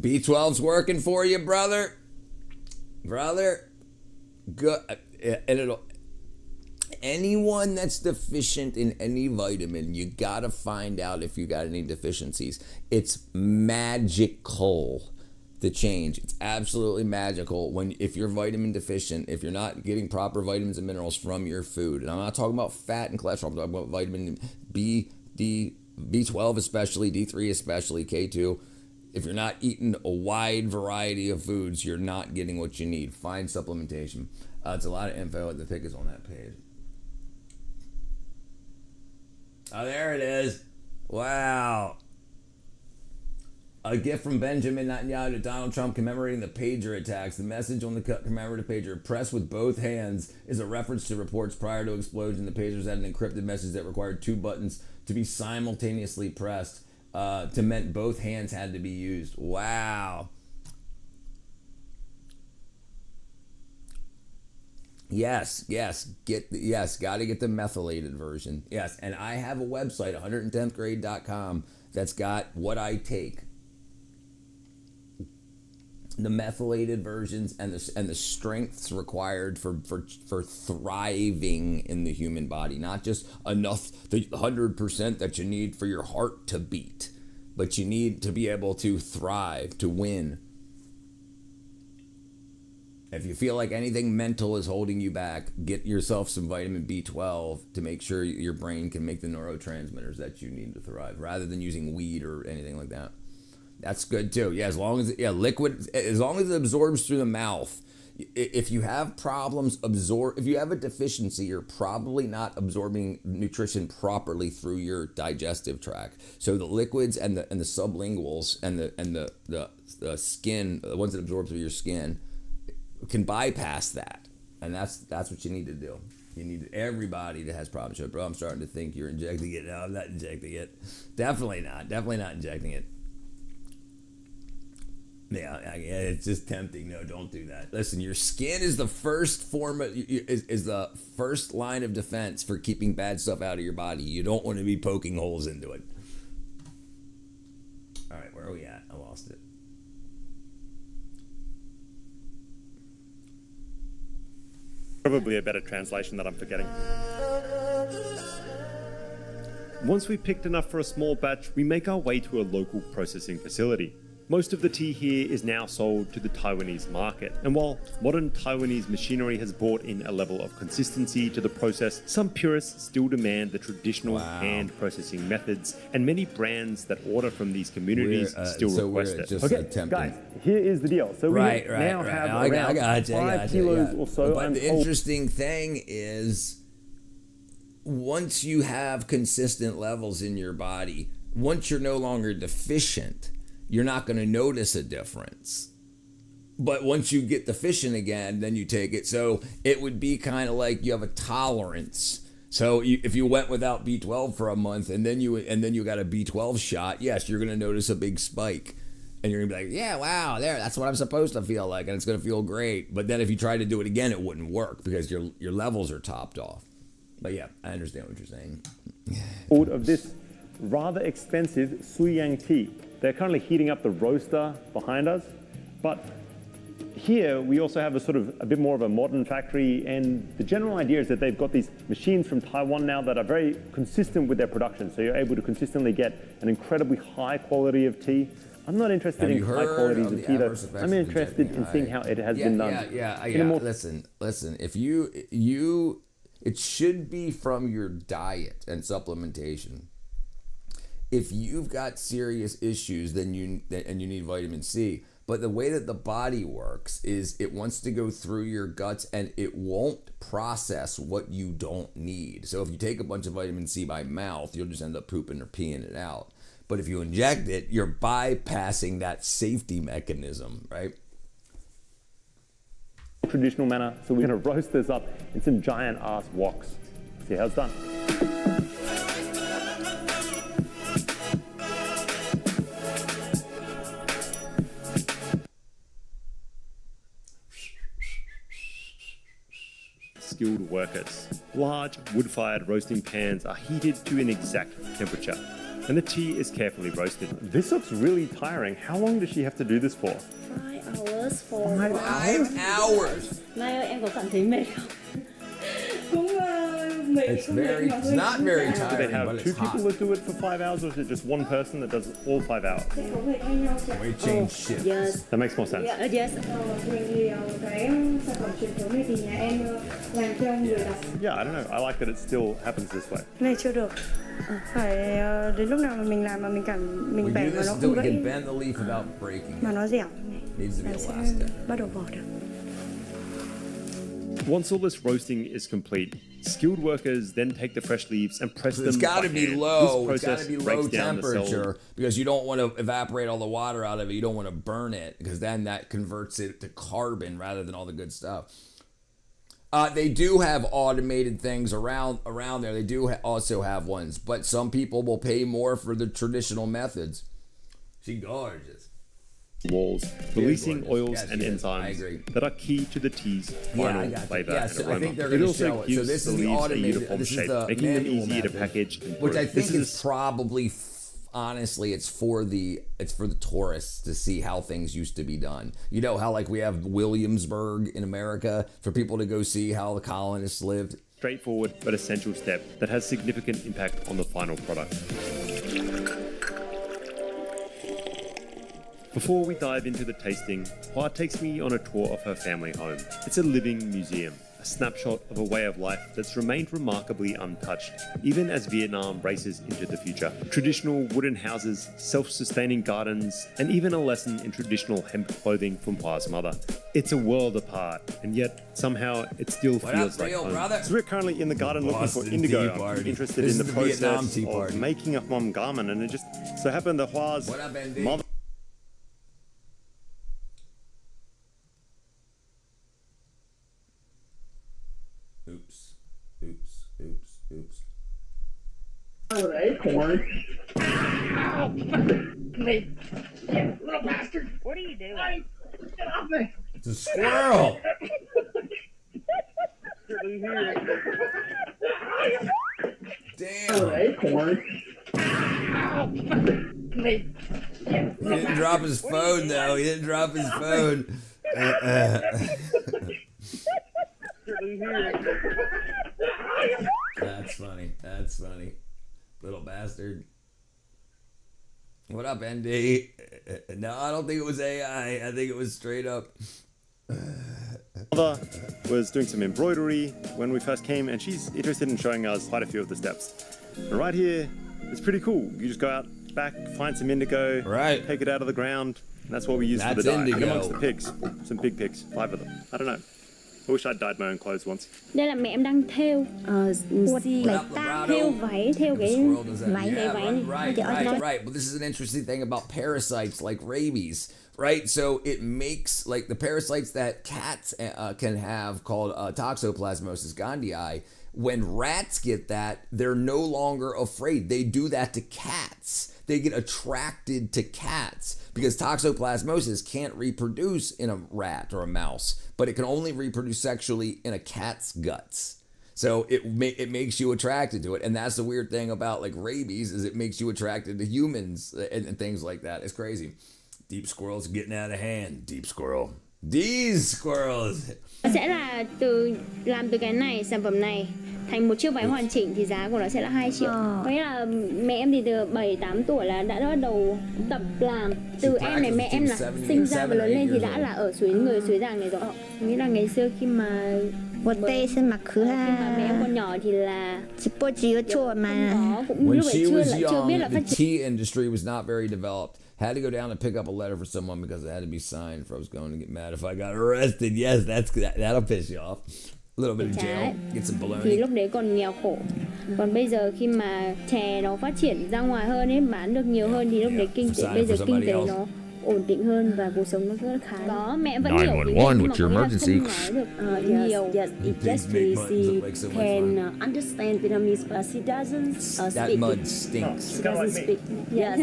B12's working for you, brother. Good. And anyone that's deficient in any vitamin, you gotta find out if you got any deficiencies. It's magical, the change. It's absolutely magical if you're vitamin deficient, if you're not getting proper vitamins and minerals from your food. And I'm not talking about fat and cholesterol. I'm talking about vitamin B, D, B12 especially, D3 especially, K2. If you're not eating a wide variety of foods, you're not getting what you need. Find supplementation. It's a lot of info. The pick is on that page. Oh, there it is. Wow. A gift from Benjamin Netanyahu to Donald Trump commemorating the pager attacks. The message on the commemorative pager, pressed with both hands, is a reference to reports prior to explosion. The pagers had an encrypted message that required two buttons to be simultaneously pressed. To meant both hands had to be used. Wow. Yes, gotta get the methylated version. Yes, and I have a website, 110thgrade.com, that's got what I take. The methylated versions and the strengths required for thriving in the human body, not just enough, the 100% that you need for your heart to beat, but you need to be able to thrive, to win. If you feel like anything mental is holding you back, get yourself some vitamin B12 to make sure your brain can make the neurotransmitters that you need to thrive, rather than using weed or anything like that. That's good too. Yeah, as long as liquid, as long as it absorbs through the mouth. If you have problems if you have a deficiency, you're probably not absorbing nutrition properly through your digestive tract. So the liquids and the sublinguals and the skin, the ones that absorb through your skin, can bypass that, and that's what you need to do. You need everybody that has problems. Bro, I'm starting to think you're injecting it. No, I'm not injecting it. Definitely not injecting it. Yeah, it's just tempting. No, don't do that. Listen, your skin is the first form of, is the first line of defense for keeping bad stuff out of your body. You don't want to be poking holes into it. All right, where are we at? I lost it. Probably a better translation that I'm forgetting. Once we've picked enough for a small batch, we make our way to a local processing facility. Most of the tea here is now sold to the Taiwanese market, and while modern Taiwanese machinery has brought in a level of consistency to the process, some purists still demand the traditional hand processing methods, and many brands that order from these communities still request it. Okay, guys, here is the deal. So we now have around 5 kilos or so. But the interesting thing is, once you have consistent levels in your body, once you're no longer deficient, you're not going to notice a difference. But once you get the fishing again, then you take it. So it would be kind of like you have a tolerance. So if you went without B12 for a month and then you got a B12 shot, yes, you're going to notice a big spike. And you're going to be like, yeah, wow, that's what I'm supposed to feel like. And it's going to feel great. But then if you try to do it again, it wouldn't work because your levels are topped off. But yeah, I understand what you're saying. Of this rather expensive Suyang tea. They're currently heating up the roaster behind us. But here we also have a bit more of a modern factory, and the general idea is that they've got these machines from Taiwan now that are very consistent with their production. So you're able to consistently get an incredibly high quality of tea. I'm not interested in high qualities of tea though. I'm interested in seeing how it has been done. Yeah. Listen. If it should be from your diet and supplementation. If you've got serious issues, then you need vitamin C. But the way that the body works is it wants to go through your guts and it won't process what you don't need. So if you take a bunch of vitamin C by mouth, you'll just end up pooping or peeing it out. But if you inject it, you're bypassing that safety mechanism, right? Traditional manner. So we're going to roast this up in some giant ass woks. See how it's done. Skilled workers. Large wood-fired roasting pans are heated to an exact temperature, and the tea is carefully roasted. This looks really tiring. How long does she have to do this for? 5 hours for 5 hours. Mai ơi, em có cảm thấy mệt không? It's not very Do they tiring, have but two it's people hot. that do it for 5 hours, or is it just one person that does it all 5 hours? We change shifts. Yes. That makes more sense. Yes. Yeah, I don't know. I like that it still happens this way. Này chưa được. Phải đến lúc nào mà mình làm mà mình We do bẻ mà this nó so không we gãy can bend the leaf without breaking mà it. nó dẻo này. Needs to be Là sẽ elastic. bắt đầu vỏ được. Once all this roasting is complete, skilled workers then take the fresh leaves and press It's them got to by be hand. low. This It's got process to be low breaks down the cell. temperature because you don't want to evaporate all the water out of it. You don't want to burn it because then that converts it to carbon rather than all the good stuff. They do have automated things around there. They do also have ones, but some people will pay more for the traditional methods. She's gorgeous. Walls, releasing gorgeous. oils Yes, and yes, I enzymes agree. that are key to the tea's final flavor Yeah, and so aroma. I think they're It going to also show it. So gives this the is the leaves a automated. uniform This is shape, the making them manual easier to method, package and which I proof. This think is is probably honestly it's for the tourists to see how things used to be done. You know how like we have Williamsburg in America for people to go see how the colonists lived. straightforward but essential step that has significant impact on the final product. Before we dive into the tasting, Hua takes me on a tour of her family home. It's a living museum, a snapshot of a way of life that's remained remarkably untouched, even as Vietnam races into the future. Traditional wooden houses, self-sustaining gardens, and even a lesson in traditional hemp clothing from Hua's mother. It's a world apart, and yet somehow it still feels like home. Brother? So we're currently in the garden looking Boston for indigo. Tea I'm Party. interested This in is the the Vietnam process Tea of Party. making a mom garment, and it just so happened that Hua's What up, ND? mother. Oops. Oops. An acorn. Ow! Me. Little bastard. What are you doing? Get off me. It's a squirrel. Damn. An acorn. Ow! Me. He didn't drop his phone though. He didn't drop his phone. That's funny. Little bastard. What up, ND? No, I don't think it was AI. I think it was straight up. Mother was doing some embroidery when we first came, and she's interested in showing us quite a few of the steps. And right here, it's pretty cool. You just go out back, find some indigo, right, take it out of the ground, and that's what we use for the That's dye. And indigo. amongst the pigs, some big pigs, 5 of them. I don't know. I wish I'd dyed my own clothes once. Đây là mẹ em đang thêu thêu váy, thêu cái váy này váy này. Right. But this is an interesting thing about parasites like rabies. right? So it makes like the parasites that cats can have called Toxoplasmosis gondii. When rats get that, they're no longer afraid. They do that to cats. They get attracted to cats because toxoplasmosis can't reproduce in a rat or a mouse, but it can only reproduce sexually in a cat's guts. So it makes you attracted to it. And that's the weird thing about like rabies is it makes you attracted to humans and things like that. It's crazy. Deep squirrel's getting out of hand. Deep squirrel. These squirrels. Sẽ là làm từ cái này, sản phẩm này thành một chiếc váy hoàn chỉnh thì giá của nó sẽ là 2 triệu. Có nghĩa là mẹ em thì từ 7-8 tuổi là đã bắt đầu tập làm. Từ em này mẹ em là sinh ra và lớn lên thì đã là ở người suối giàng này rồi. Nghĩa là ngày xưa khi mà khi mà mẹ em còn nhỏ thì là When she was young, the tea industry was not very developed. Had to go down and pick up a letter for someone because it had to be signed if I was going to get mad if I got arrested. Yes, that'll piss you off. A little bit of jail, get some bologna. Thì lúc đấy còn nghèo khổ. Còn bây giờ khi mà chè nó phát triển ra ngoài hơn ấy, bán được nhiều hơn thì lúc đấy bây giờ kinh tế nó ổn định hơn và cuộc sống nó rất khá. Có mẹ vẫn hiểu tiếng Việt nhưng mà có nghĩa là không nói được nhiều. Yes, she can understand Vietnamese, but she doesn't speak. That mud stinks. She doesn't speak. Yes,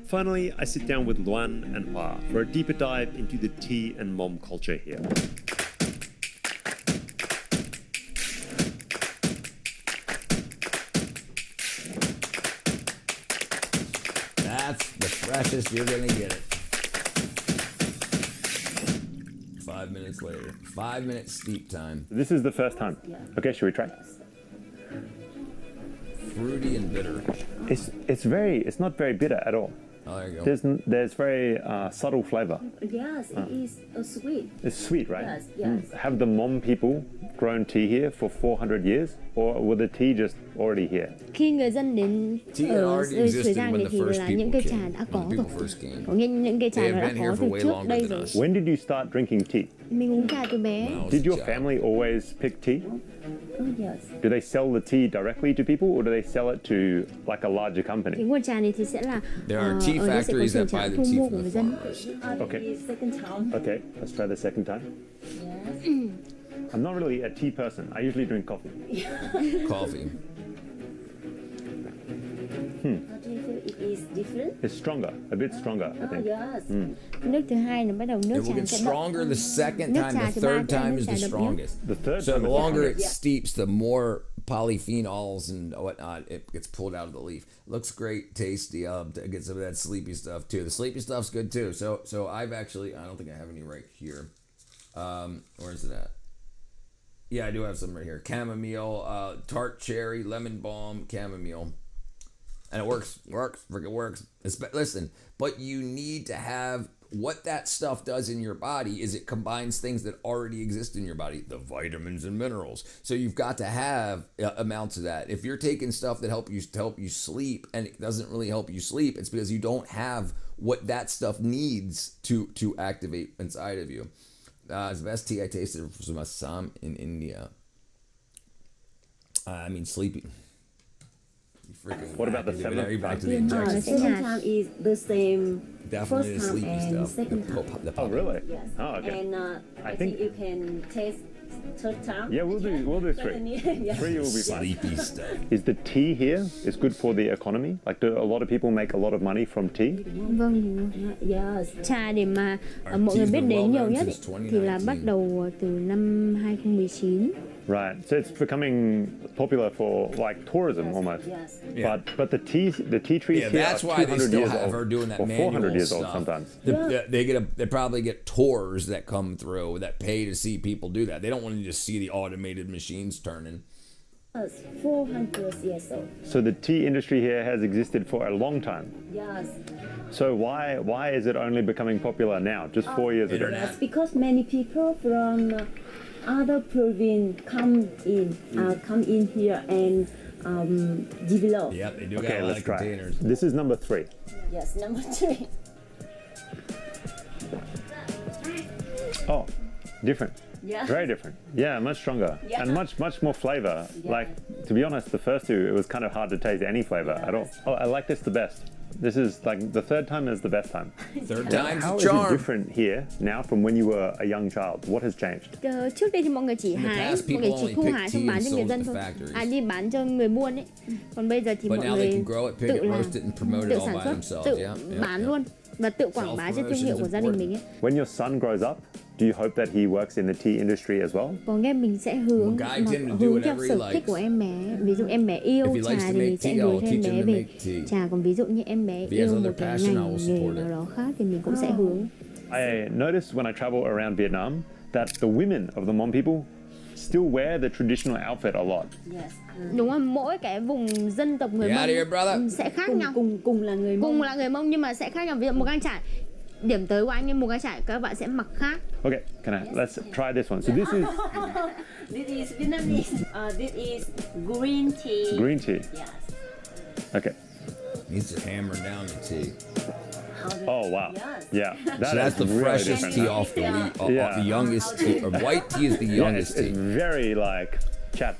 Finally, I sit down with Luan and Hoa for a deeper dive into the tea and mom culture here. That's the freshest you're gonna get it. 5 minutes later. 5 minutes steep time. This is the first time. Okay, should we try? Fruity and bitter. It's not very bitter at all. Oh, there you go. There's very subtle flavor. Yes, it is sweet. It's sweet, right? Yes. Have the Mom people grown tea here for 400 years, or were the tea just already here? Khi người dân đến ở suối giàng này thì là những cây trà đã có rồi. Có nghĩa những cây trà nó đã có từ trước đây rồi. When did you start drinking tea? Mình uống trà từ bé. Did your family always pick tea? Yes. Do they sell the tea directly to people, or do they sell it to like a larger company? Cái nguồn trà này thì sẽ là There are tea factories that buy the tea from the farmers. Okay. Second time. Okay, let's try the second time. Yes. I'm not really a tea person. I usually drink coffee. Coffee. How do you feel it is different? It's stronger, a bit stronger, I think. Yes. nước thứ hai nó bắt đầu nước It will trà get sẽ stronger the second Nước time. trà The thứ ba third sẽ là time nước is trà the đậm nhất. strongest. The third So time the is longer it strongest. steeps, the more polyphenols and whatnot it gets pulled out of the leaf. Looks great, tasty. To get some of that sleepy stuff too. The sleepy stuff's good too. So I've actually, I don't think I have any right here. Where is it at? Yeah, I do have some right here. Chamomile, tart cherry, lemon balm, chamomile. And it works, freaking works. Listen, but you need to have, what that stuff does in your body is it combines things that already exist in your body, the vitamins and minerals. So you've got to have amounts of that. If you're taking stuff that help you sleep and it doesn't really help you sleep, it's because you don't have what that stuff needs to activate inside of you. It's the best tea I tasted was Assam in India. I mean, sleepy. What about the seventh? Back to the injection. The second time is the same. Definitely the first time sleepy and stuff. second time. Oh, really? Yes. Oh, okay. And I think you can taste third time. Yeah, we'll do three. Yes. 3 will be fine. Sleepy stuff. Is the tea here is good for the economy? Like, do a lot of people make a lot of money from tea? Vâng. Yes. Trà để mà mọi người biết đến nhiều nhất thì là bắt đầu từ năm 2019. Right. So it's becoming popular for like tourism almost. Yes. Yeah. But the tea trees Yeah, here that's are why they 200 still years have old, her doing that or manual 400 years old stuff. sometimes. They probably get tours that come through that pay to see people do that. They don't want to just see the automated machines turning. Yes. 400 years old. So the tea industry here has existed for a long time. Yes. So why is it only becoming popular now? Just 4 years ago. Yes, because many people from other province come in here and develop. Yep, they do Okay, got a lot let's of try. containers. This is number 3. Yes, number 3. Oh, different. Yeah. Very different. Yeah, much stronger. Yeah. And much more flavor. Yeah. Like, to be honest, the first two, it was kind of hard to taste any flavor at all. Oh, I like this the best. This is like the third time is the best time. Third time's How a is it charm. different here now from when you were a young child? What has changed? Trước đây thì mọi người chỉ In the hái, past, mọi người people chỉ only thu picked hái tea xong bán and cho người sold dân at thôi. the factories. Đi bán cho người buôn ấy. Còn bây giờ thì But mọi now they người can grow it, pick tự it, làm, roast it, and promote it tự all sản by xuất, themselves. tự Yeah, bán luôn và tự quảng bá trên thương hiệu của gia đình mình ấy. When your son grows up, do you hope that he works in the tea industry as well? Có nghĩa mình sẽ hướng We'll guide him to do hướng theo whatever he sở thích likes. của em bé. Ví dụ em bé yêu If he likes trà to thì make mình sẽ tea, hướng I'll theo em teach bé him to về make tea. trà. Còn ví dụ như em bé If he has yêu other một cái passion, I ngành will nghề support nào it. đó khác thì mình cũng sẽ hướng. I noticed when I travel around Vietnam that the women of the Hmong people still wear the traditional outfit a lot. Yes. Đúng rồi, mỗi cái vùng dân tộc người You out of here, Mông brother. sẽ khác nhau. Cùng là người Mông. Cùng là người Mông nhưng mà sẽ khác nhau. Ví dụ một gang trải, điểm tới của anh như một gang trải các bạn sẽ mặc khác. Okay, let's try this one. So this is This is Vietnamese. This is green tea. green tea. Yes. Okay. Needs to hammer down the tea. Oh wow. Yes. Yeah. So that's the really freshest different. tea off the leaf. Yeah. The youngest tea. Or white tea is the Yeah, youngest it's tea. very like chat.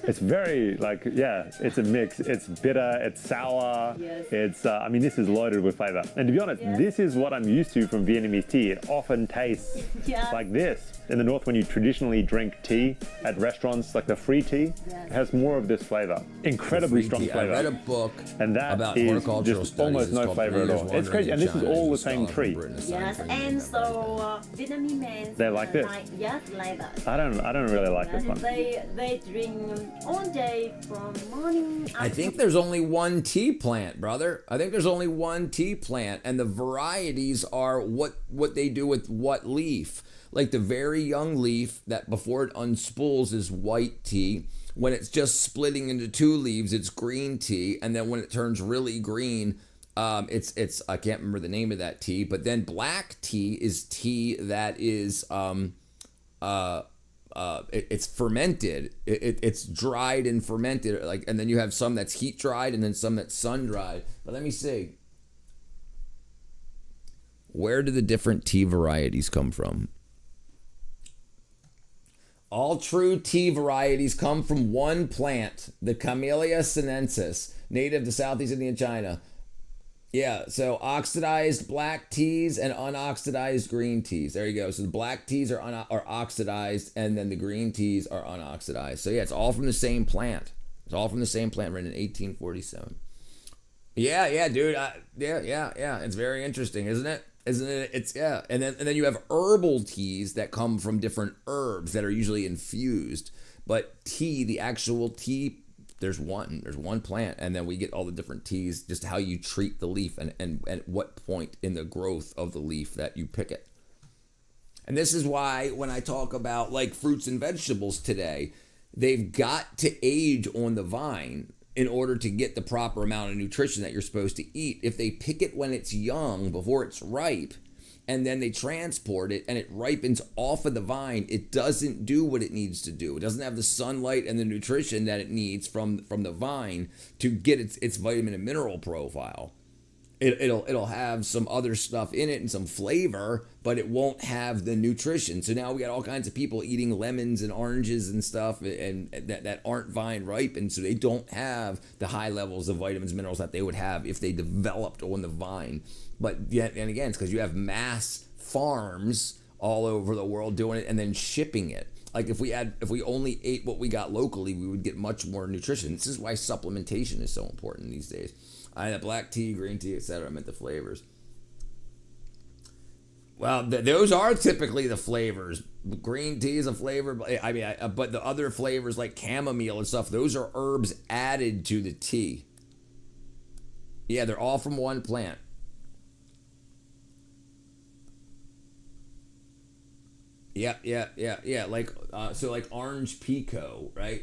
It's very like it's a mix. It's bitter. It's sour. Yes. It's I mean this is loaded with flavor. And to be honest, this is what I'm used to from Vietnamese tea. It often tastes Yeah. like this. In the north, when you traditionally drink tea at restaurants, like the free tea, it has more of this flavor. Incredibly Free strong tea. I flavor. read a book And that about is horticultural just studies. almost It's no called flavor at Three Years all. It's Wandering crazy, in and this is China. all There's the a same scholar from tree. Britain assigned Yes, for and me. so Vietnamese men They like this. like that. I don't really like this one. They drink all day from morning. I think there's only one tea plant, brother. I think there's only one tea plant, and the varieties are what they do with what leaf. Like the very young leaf that before it unspools is white tea. When it's just splitting into two leaves, it's green tea, and then when it turns really green, it's I can't remember the name of that tea. But then black tea is tea that is it's fermented. It's dried and fermented. Like, and then you have some that's heat dried, and then some that's sun dried. But let me see. Where do the different tea varieties come from? All true tea varieties come from one plant, the Camellia sinensis, native to Southeast India and China. Yeah, so oxidized black teas and unoxidized green teas. There you go. So the black teas are oxidized, and then the green teas are unoxidized. So yeah, it's all from the same plant. It's all from the same plant, written in 1847. Yeah, dude. Yeah. It's very interesting, isn't it? Isn't it? It's yeah. And then you have herbal teas that come from different herbs that are usually infused. But tea, the actual tea, there's one plant, and then we get all the different teas, just how you treat the leaf and at what point in the growth of the leaf that you pick it. And this is why when I talk about like fruits and vegetables today, they've got to age on the vine in order to get the proper amount of nutrition that you're supposed to eat. If they pick it when it's young, before it's ripe, and then they transport it and it ripens off of the vine, it doesn't do what it needs to do. It doesn't have the sunlight and the nutrition that it needs from the vine to get its vitamin and mineral profile. It'll have some other stuff in it and some flavor, but it won't have the nutrition. So now we got all kinds of people eating lemons and oranges and stuff and that aren't vine ripe, and so they don't have the high levels of vitamins, minerals that they would have if they developed on the vine. But yet, and again, it's because you have mass farms all over the world doing it and then shipping it. Like if we only ate what we got locally, we would get much more nutrition. This is why supplementation is so important these days. I had black tea, green tea, etc. I meant the flavors. Well, those are typically the flavors. Green tea is a flavor. But the other flavors like chamomile and stuff, those are herbs added to the tea. Yeah, they're all from one plant. Yeah. Like like orange pico, right?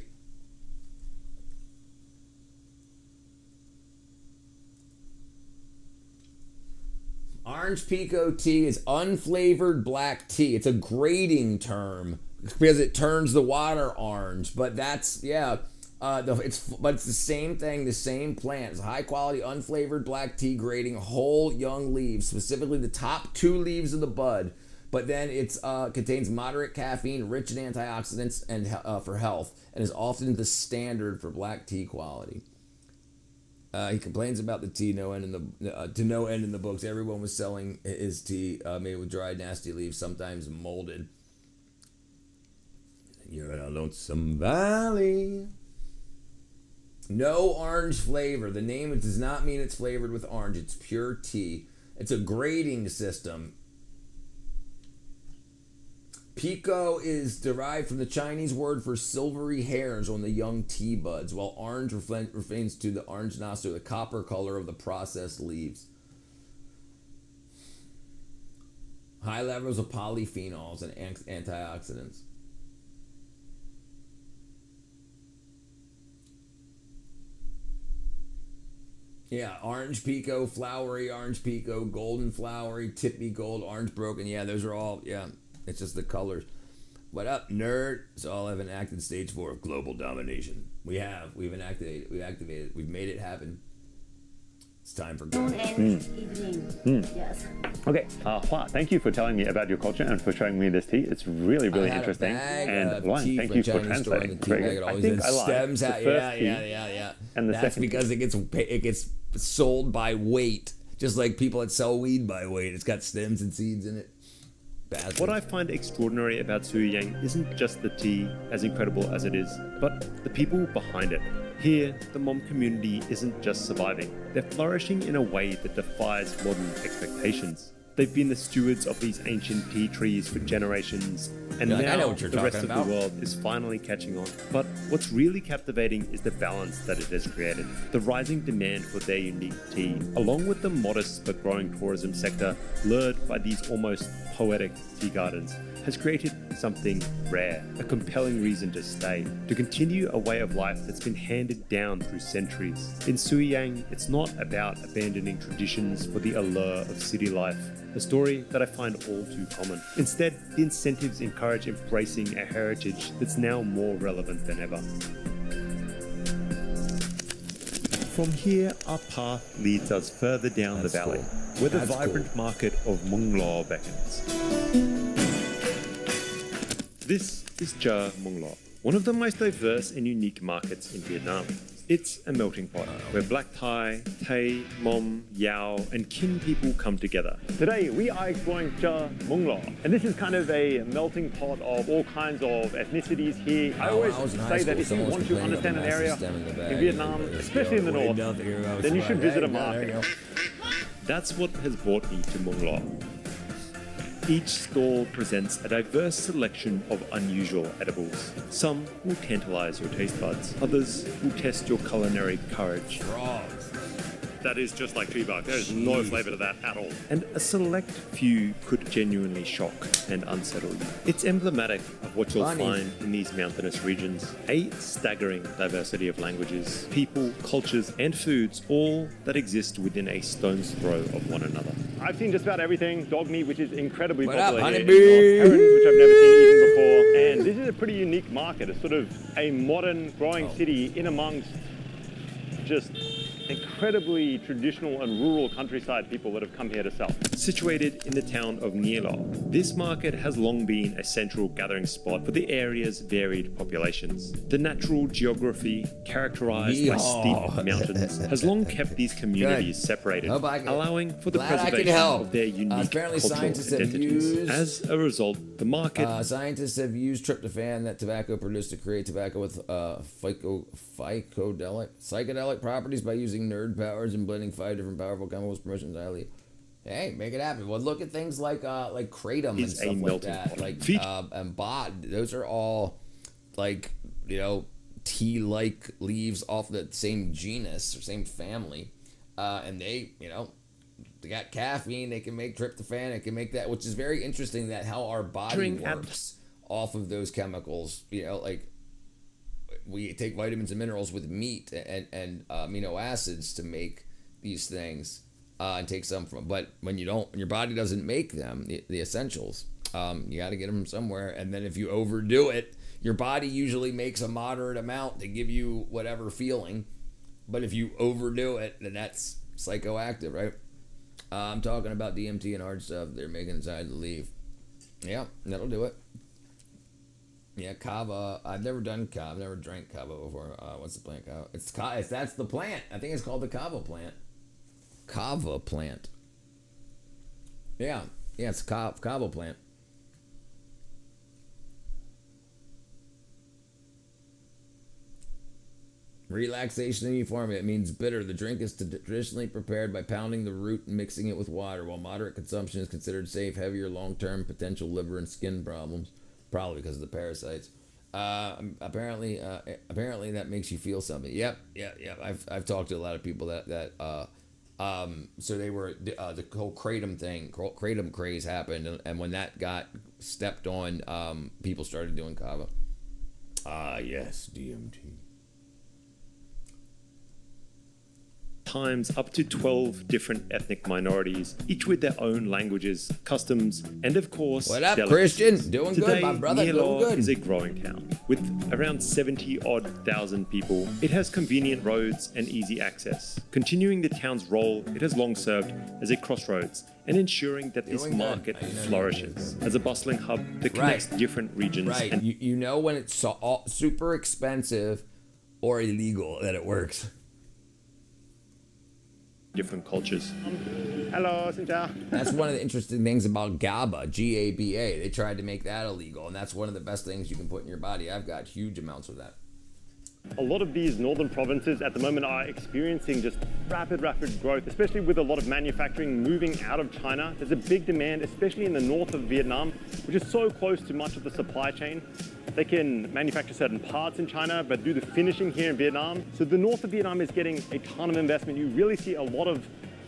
Orange pico tea is unflavored black tea. It's a grading term because it turns the water orange. But that's it's the same thing, the same plant. It's high quality unflavored black tea grading whole young leaves, specifically the top two leaves of the bud. But then it contains moderate caffeine, rich in antioxidants, and for health, and is often the standard for black tea quality. He complains about the tea to no end in the books. Everyone was selling his tea made with dried nasty leaves, sometimes molded. You're in a lonesome valley. No orange flavor. The name does not mean it's flavored with orange. It's pure tea. It's a grading system. Pico is derived from the Chinese word for silvery hairs on the young tea buds, while orange refers to the orange noster, the copper color of the processed leaves. High levels of polyphenols and antioxidants. Yeah, orange pico, flowery orange pico, golden flowery, tippy gold, orange broken. Yeah, those are all, yeah, it's just the colors. What up, nerd? So all have enacted stage 4 of global domination. We've enacted it, we've activated it, we've made it happen. It's time for Noon and evening. Yes. Okay, Hua, thank you for telling me about your culture and for showing me this tea. It's really, really interesting. And Luan, thank you for translating. I think I stems like yeah. And the That's second because it gets sold by weight, just like people that sell weed by weight. It's got stems and seeds in it. Bastard. What I find extraordinary about Suyang isn't just the tea, as incredible as it is, but the people behind it. Here, the Hmong community isn't just surviving, they're flourishing in a way that defies modern expectations. They've been the stewards of these ancient tea trees for generations, and I know now what you're the rest talking of about. the world is finally catching on. But what's really captivating is the balance that it has created. The rising demand for their unique tea, along with the modest but growing tourism sector, lured by these almost poetic tea gardens, has created something rare, a compelling reason to stay, to continue a way of life that's been handed down through centuries. In Suyang, it's not about abandoning traditions for the allure of city life, a story that I find all too common. Instead, the incentives encourage embracing a heritage that's now more relevant than ever. From here, our path leads us further down the valley, where the vibrant market of Mung Lo beckons. This is Ja Mung Lo, one of the most diverse and unique markets in Vietnam. It's a melting pot where Black Thai, Tay, Mom, Yao, and Kin people come together. Today, we are exploring Ja Mung Lo, and this is kind of a melting pot of all kinds of ethnicities here. I always say that if you want to understand an area in Vietnam, especially in the north, then you should visit a market. That's what has brought me to Mung Lo. Each stall presents a diverse selection of unusual edibles. Some will tantalize your taste buds, others will test your culinary courage. That is just like feedback. There is no flavor to that at all. And a select few could genuinely shock and unsettle you. It's emblematic of what you'll find in these mountainous regions. A staggering diversity of languages, people, cultures, and foods, all that exist within a stone's throw of one another. I've seen just about everything. Dog meat, which is incredibly What popular up, here. honeybee? Herons, which I've never seen eaten before. And this is a pretty unique market. It's sort of a modern growing city in amongst just incredibly traditional and rural countryside people that have come here to sell. Situated in the town of Nye Lo, this market has long been a central gathering spot for the area's varied populations. The natural geography, characterized by steep mountains, has long kept these communities separated, allowing for the preservation of their unique cultural identities. As a result, the market... scientists have used tryptophan, that tobacco produced, to create tobacco with psychedelic properties by using nerd powers and blending 5 different powerful chemicals. Promotions highly. Hey, make it happen. Well, look at things like kratom and stuff like that, like and bod. Those are all like, you know, tea-like leaves off the same genus or same family, and they, you know, they got caffeine. They can make tryptophan. They can make that, which is very interesting. That how our body works off of those chemicals. You know, like, we take vitamins and minerals with meat and amino acids to make these things, and take some from. But when your body doesn't make them, the essentials, you got to get them from somewhere. And then if you overdo it, your body usually makes a moderate amount to give you whatever feeling. But if you overdo it, then that's psychoactive, right? I'm talking about DMT and hard stuff they're making inside the leaf. Yeah, that'll do it. Yeah, kava. I've never done kava. I've never drank kava before. What's the plant? Kava. That's the plant. I think it's called the kava plant. Kava plant. Yeah, it's kava plant. Relaxation and euphoria. It means bitter. The drink is traditionally prepared by pounding the root and mixing it with water, while moderate consumption is considered safe. Heavier long-term potential liver and skin problems, probably because of the parasites. Apparently that makes you feel something. Yep. I've talked to a lot of people so they were the whole kratom craze happened, and when that got stepped on, people started doing kava. Yes, DMT. Times up to 12 different ethnic minorities, each with their own languages, customs, and of course, what up, delicacies. Christian? Doing Today, good, my brother. Nielo Doing good. is a growing town with around 70,000 people. It has convenient roads and easy access. Continuing the town's role, it has long served as a crossroads and ensuring that this market flourishes as a bustling hub that connects different regions. Right. And you know when it's super expensive or illegal that it works. Different cultures. Hello, xin chào. That's one of the interesting things about GABA, G-A-B-A. They tried to make that illegal, and that's one of the best things you can put in your body. I've got huge amounts of that. A lot of these northern provinces at the moment are experiencing just rapid growth, especially with a lot of manufacturing moving out of China. There's a big demand, especially in the north of Vietnam, which is so close to much of the supply chain. They can manufacture certain parts in China, but do the finishing here in Vietnam. So the north of Vietnam is getting a ton of investment. You really see a lot of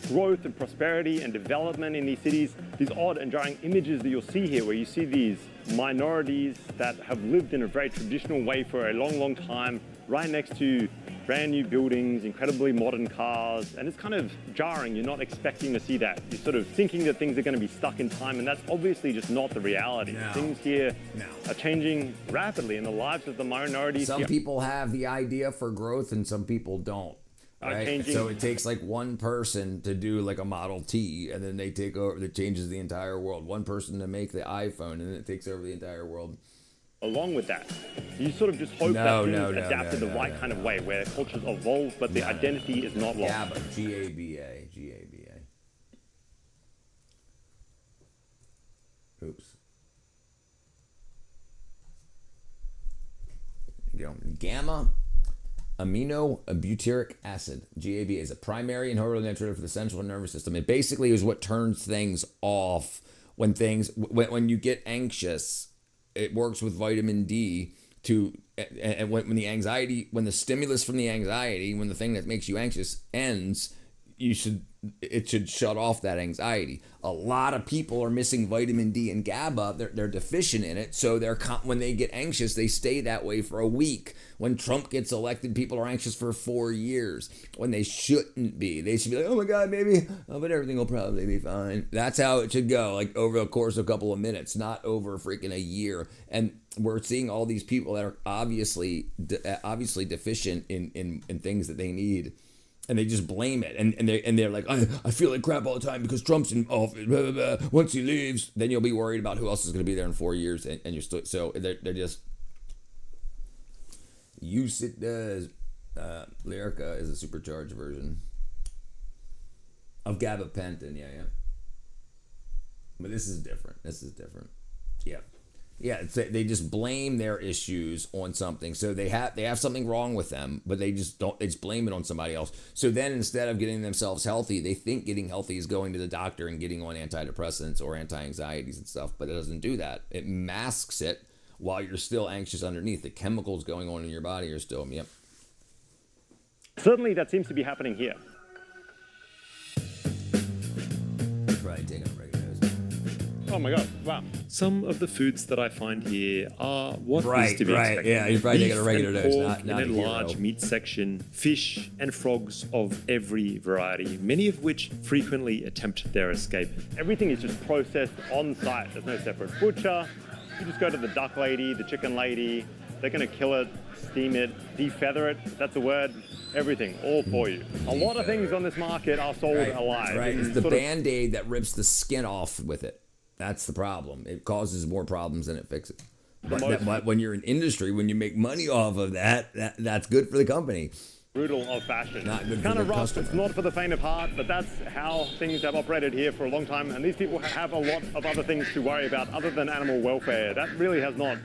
growth and prosperity and development in these cities. These odd and jarring images that you'll see here, where you see these minorities that have lived in a very traditional way for a long time, right next to brand new buildings, incredibly modern cars, and it's kind of jarring. You're not expecting to see that. You're sort of thinking that things are going to be stuck in time, and that's obviously just not the reality. No. Things here are changing rapidly in the lives of the minorities. Some people have the idea for growth and some people don't. Right? So it takes like one person to do like a Model T, and then they take over, that changes the entire world. One person to make the iPhone, and then it takes over the entire world. Along with that, you sort of just hope that things adapt in the right kind of way, where cultures evolve, but the identity is not lost. GABA, G-A-B-A, G-A-B-A. Oops. There you go. Gamma aminobutyric acid, GABA, is a primary inhibitory nutrient for the central nervous system. It basically is what turns things off when you get anxious. It works with vitamin D and when the stimulus from the anxiety, when the thing that makes you anxious ends, it should shut off that anxiety. A lot of people are missing vitamin D and GABA. They're deficient in it. So when they get anxious, they stay that way for a week. When Trump gets elected, people are anxious for 4 years when they shouldn't be. They should be like, oh my God, maybe, but everything will probably be fine. That's how it should go, like over the course of a couple of minutes, not over freaking a year. And we're seeing all these people that are obviously deficient in things that they need. And they just blame it, and they're like, I feel like crap all the time because Trump's in office. Blah, blah, blah. Once he leaves, then you'll be worried about who else is going to be there in 4 years, and you're still so they're just use it does. Lyrica is a supercharged version of gabapentin, yeah. But this is different. Yeah, they just blame their issues on something. So they have something wrong with them, but they just blame it on somebody else. So then instead of getting themselves healthy, they think getting healthy is going to the doctor and getting on antidepressants or anti-anxieties and stuff, but it doesn't do that. It masks it while you're still anxious underneath. The chemicals going on in your body are still, Certainly that seems to be happening here. Right, taking a break. Oh my God, wow. Some of the foods that I find here are what is to be expected. Yeah, you're probably taking a regular dose, pork not in a large meat section, fish and frogs of every variety, many of which frequently attempt their escape. Everything is just processed on site. There's no separate butcher. You just go to the duck lady, the chicken lady. They're going to kill it, steam it, defeather it. That's a word. Everything, all for you. A lot of things on this market are sold alive. Right, it's the Band-Aid that rips the skin off with it. That's the problem. It causes more problems than it fixes. But when you're in industry, when you make money off of that's good for the company. Brutal of fashion. Not good It's for kind the of rough. customer. It's not for the faint of heart, but that's how things have operated here for a long time. And these people have a lot of other things to worry about other than animal welfare. That really has not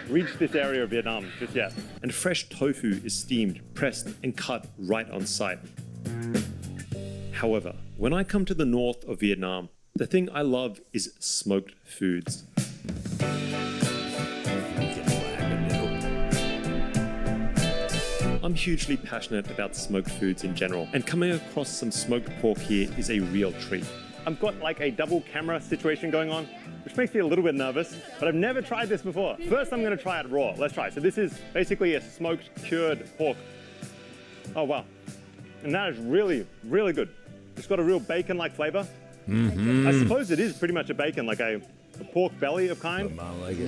reached this area of Vietnam just yet. And fresh tofu is steamed, pressed, and cut right on site. However, when I come to the north of Vietnam, the thing I love is smoked foods. I'm hugely passionate about smoked foods in general, and coming across some smoked pork here is a real treat. I've got like a double camera situation going on, which makes me a little bit nervous, but I've never tried this before. First, I'm gonna try it raw. Let's try. So this is basically a smoked cured pork. Oh, wow. And that is really, really good. It's got a real bacon-like flavor. I suppose it is pretty much a bacon, like a pork belly of kind.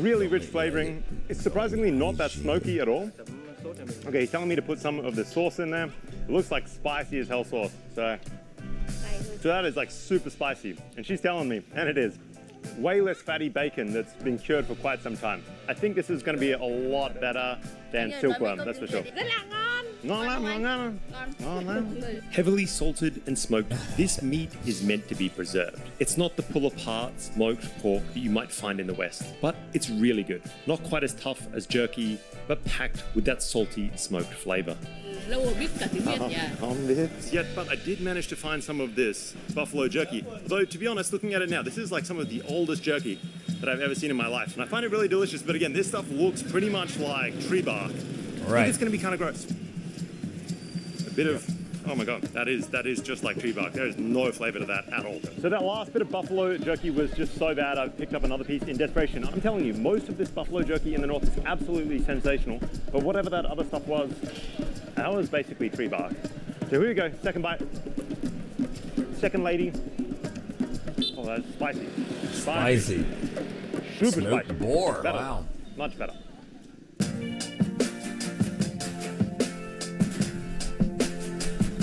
Really rich flavoring. It's surprisingly not that smoky at all. Okay, he's telling me to put some of the sauce in there. It looks like spicy as hell sauce. So that is like super spicy. And she's telling me, and it is, way less fatty bacon that's been cured for quite some time. I think this is going to be a lot better than silkworm, that's for sure. Heavily salted and smoked, this meat is meant to be preserved. It's not the pull-apart smoked pork that you might find in the West, but it's really good. Not quite as tough as jerky, but packed with that salty smoked flavor. Yet, but I did manage to find some of this buffalo jerky. Though, to be honest, looking at it now, this is like some of the oldest jerky that I've ever seen in my life. And I find it really delicious, but again, this stuff looks pretty much like tree bark. I think it's going to be kind of gross. A bit of, oh my God, that is just like tree bark. There is no flavor to that at all. So that last bit of buffalo jerky was just so bad, I picked up another piece in desperation. I'm telling you, most of this buffalo jerky in the north is absolutely sensational, but whatever that other stuff was, that was basically tree bark. So here we go, second bite. Second lady. Oh, that's spicy. Spicy. Super Smoked spicy. boar, Better. wow. Much better.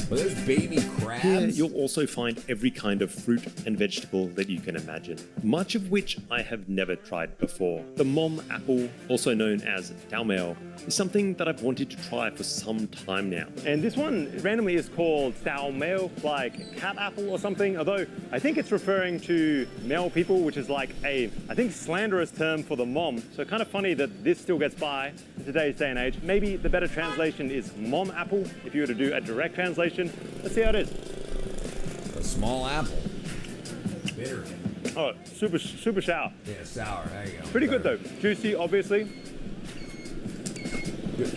Well, there's baby crabs. Here, you'll also find every kind of fruit and vegetable that you can imagine, much of which I have never tried before. The mom apple, also known as dao meo, is something that I've wanted to try for some time now. And this one randomly is called dao meo, like cat apple or something, although I think it's referring to male people, which is like a, I think, slanderous term for the mom. So kind of funny that this still gets by in today's day and age. Maybe the better translation is mom apple, if you were to do a direct translation. Let's see how it is. A small apple. Bitter. Oh, super sour. Yeah, sour. There you go. Pretty good though. Juicy, obviously.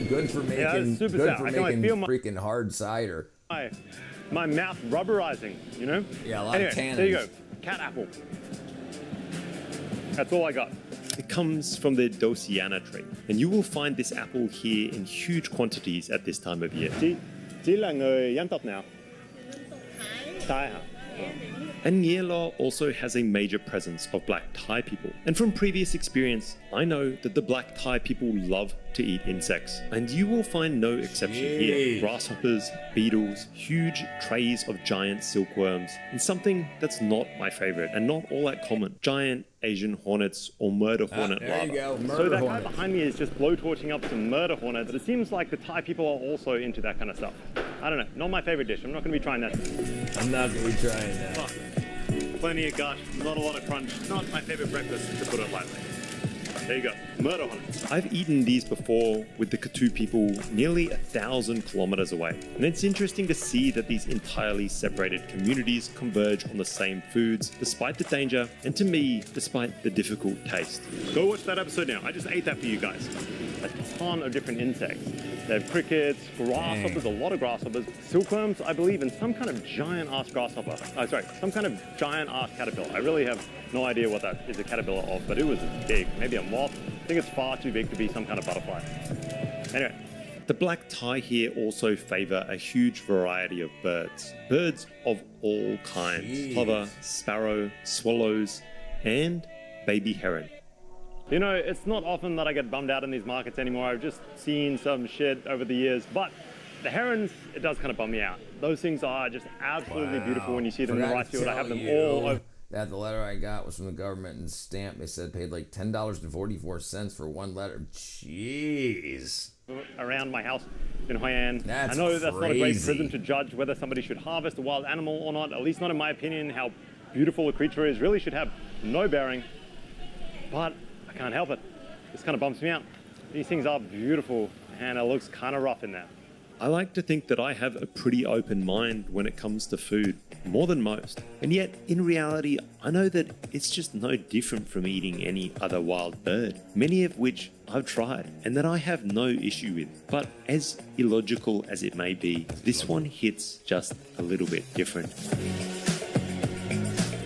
Good for making. Yeah, it's super good sour. for I can making feel my freaking hard cider. My mouth rubberizing, you know? Yeah, a lot anyway, of tannins. There you go. Cat apple. That's all I got. It comes from the Dosiana tree, and you will find this apple here in huge quantities at this time of year. Chị là người dân tộc nào? Thái hả? And Nghia Lo also has a major presence of black Thai people. And from previous experience, I know that the black Thai people love to eat insects. And you will find no exception here. Grasshoppers, beetles, huge trays of giant silkworms, and something that's not my favorite and not all that common, giant Asian hornets or murder hornet there larvae. you go, murder So that hornet. guy behind me is just blowtorching up some murder hornets. It seems like the Thai people are also into that kind of stuff. I don't know, not my favorite dish. I'm not going to be trying that. I'm not going to be trying that. Fuck. Plenty of gush, not a lot of crunch. Not my favorite breakfast, to put it lightly. There you go, murder hornets. I've eaten these before with the Katu people nearly 1,000 kilometers away. And it's interesting to see that these entirely separated communities converge on the same foods, despite the danger, and to me, despite the difficult taste. Go watch that episode now. I just ate that for you guys. A ton of different insects. They have crickets, grasshoppers, a lot of grasshoppers, silkworms, I believe, and some kind of giant-ass grasshopper. Oh, sorry, some kind of giant-ass caterpillar. I really have no idea what that is a caterpillar of, but it was big. Maybe a moth. I think it's far too big to be some kind of butterfly. Anyway. The black Thai here also favor a huge variety of birds. Birds of all kinds. Plover, sparrow, swallows, and baby heron. You know, it's not often that I get bummed out in these markets anymore. I've just seen some shit over the years, but the herons, it does kind of bum me out. Those things are just absolutely beautiful when you see them in the rice field. I have them all over. that the letter I got was from the government and stamped. They said paid like $10.44 for one letter. Jeez. Around my house in Hoi An. That's I know that's not a great crazy. prison to judge whether somebody should harvest a wild animal or not, at least not in my opinion. How beautiful a creature is really should have no bearing, but I can't help it. This kind of bumps me out. These things are beautiful and it looks kind of rough in there. I like to think that I have a pretty open mind when it comes to food, more than most. And yet, in reality, I know that it's just no different from eating any other wild bird, many of which I've tried and that I have no issue with. But as illogical as it may be, this one hits just a little bit different.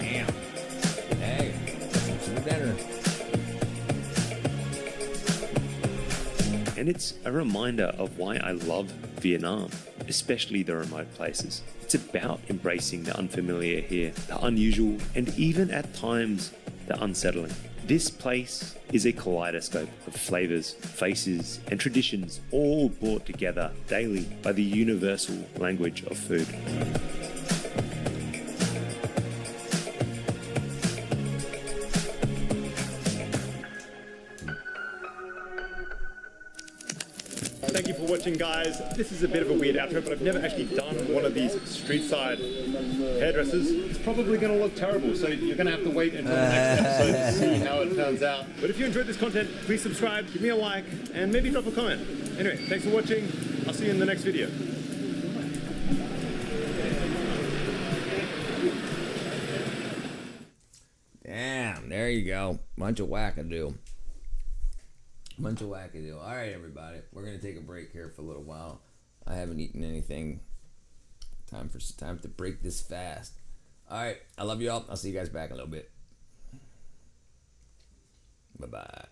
Damn. Hey, some dinner. And it's a reminder of why I love Vietnam, especially the remote places. It's about embracing the unfamiliar here, the unusual, and even at times, the unsettling. This place is a kaleidoscope of flavors, faces, and traditions, all brought together daily by the universal language of food. Thank you for watching, guys. This is a bit of a weird outro, but I've never actually done one of these street side hairdressers. It's probably going to look terrible, so you're going to have to wait until the next episode to see how it turns out. But if you enjoyed this content, please subscribe, give me a like, and maybe drop a comment. Anyway, thanks for watching. I'll see you in the next video. Damn, there you go. Bunch of wackadoo. Bunch of wackadoo. All right, everybody. We're going to take a break here for a little while. I haven't eaten anything. Time to break this fast. All right. I love you all. I'll see you guys back in a little bit. Bye-bye.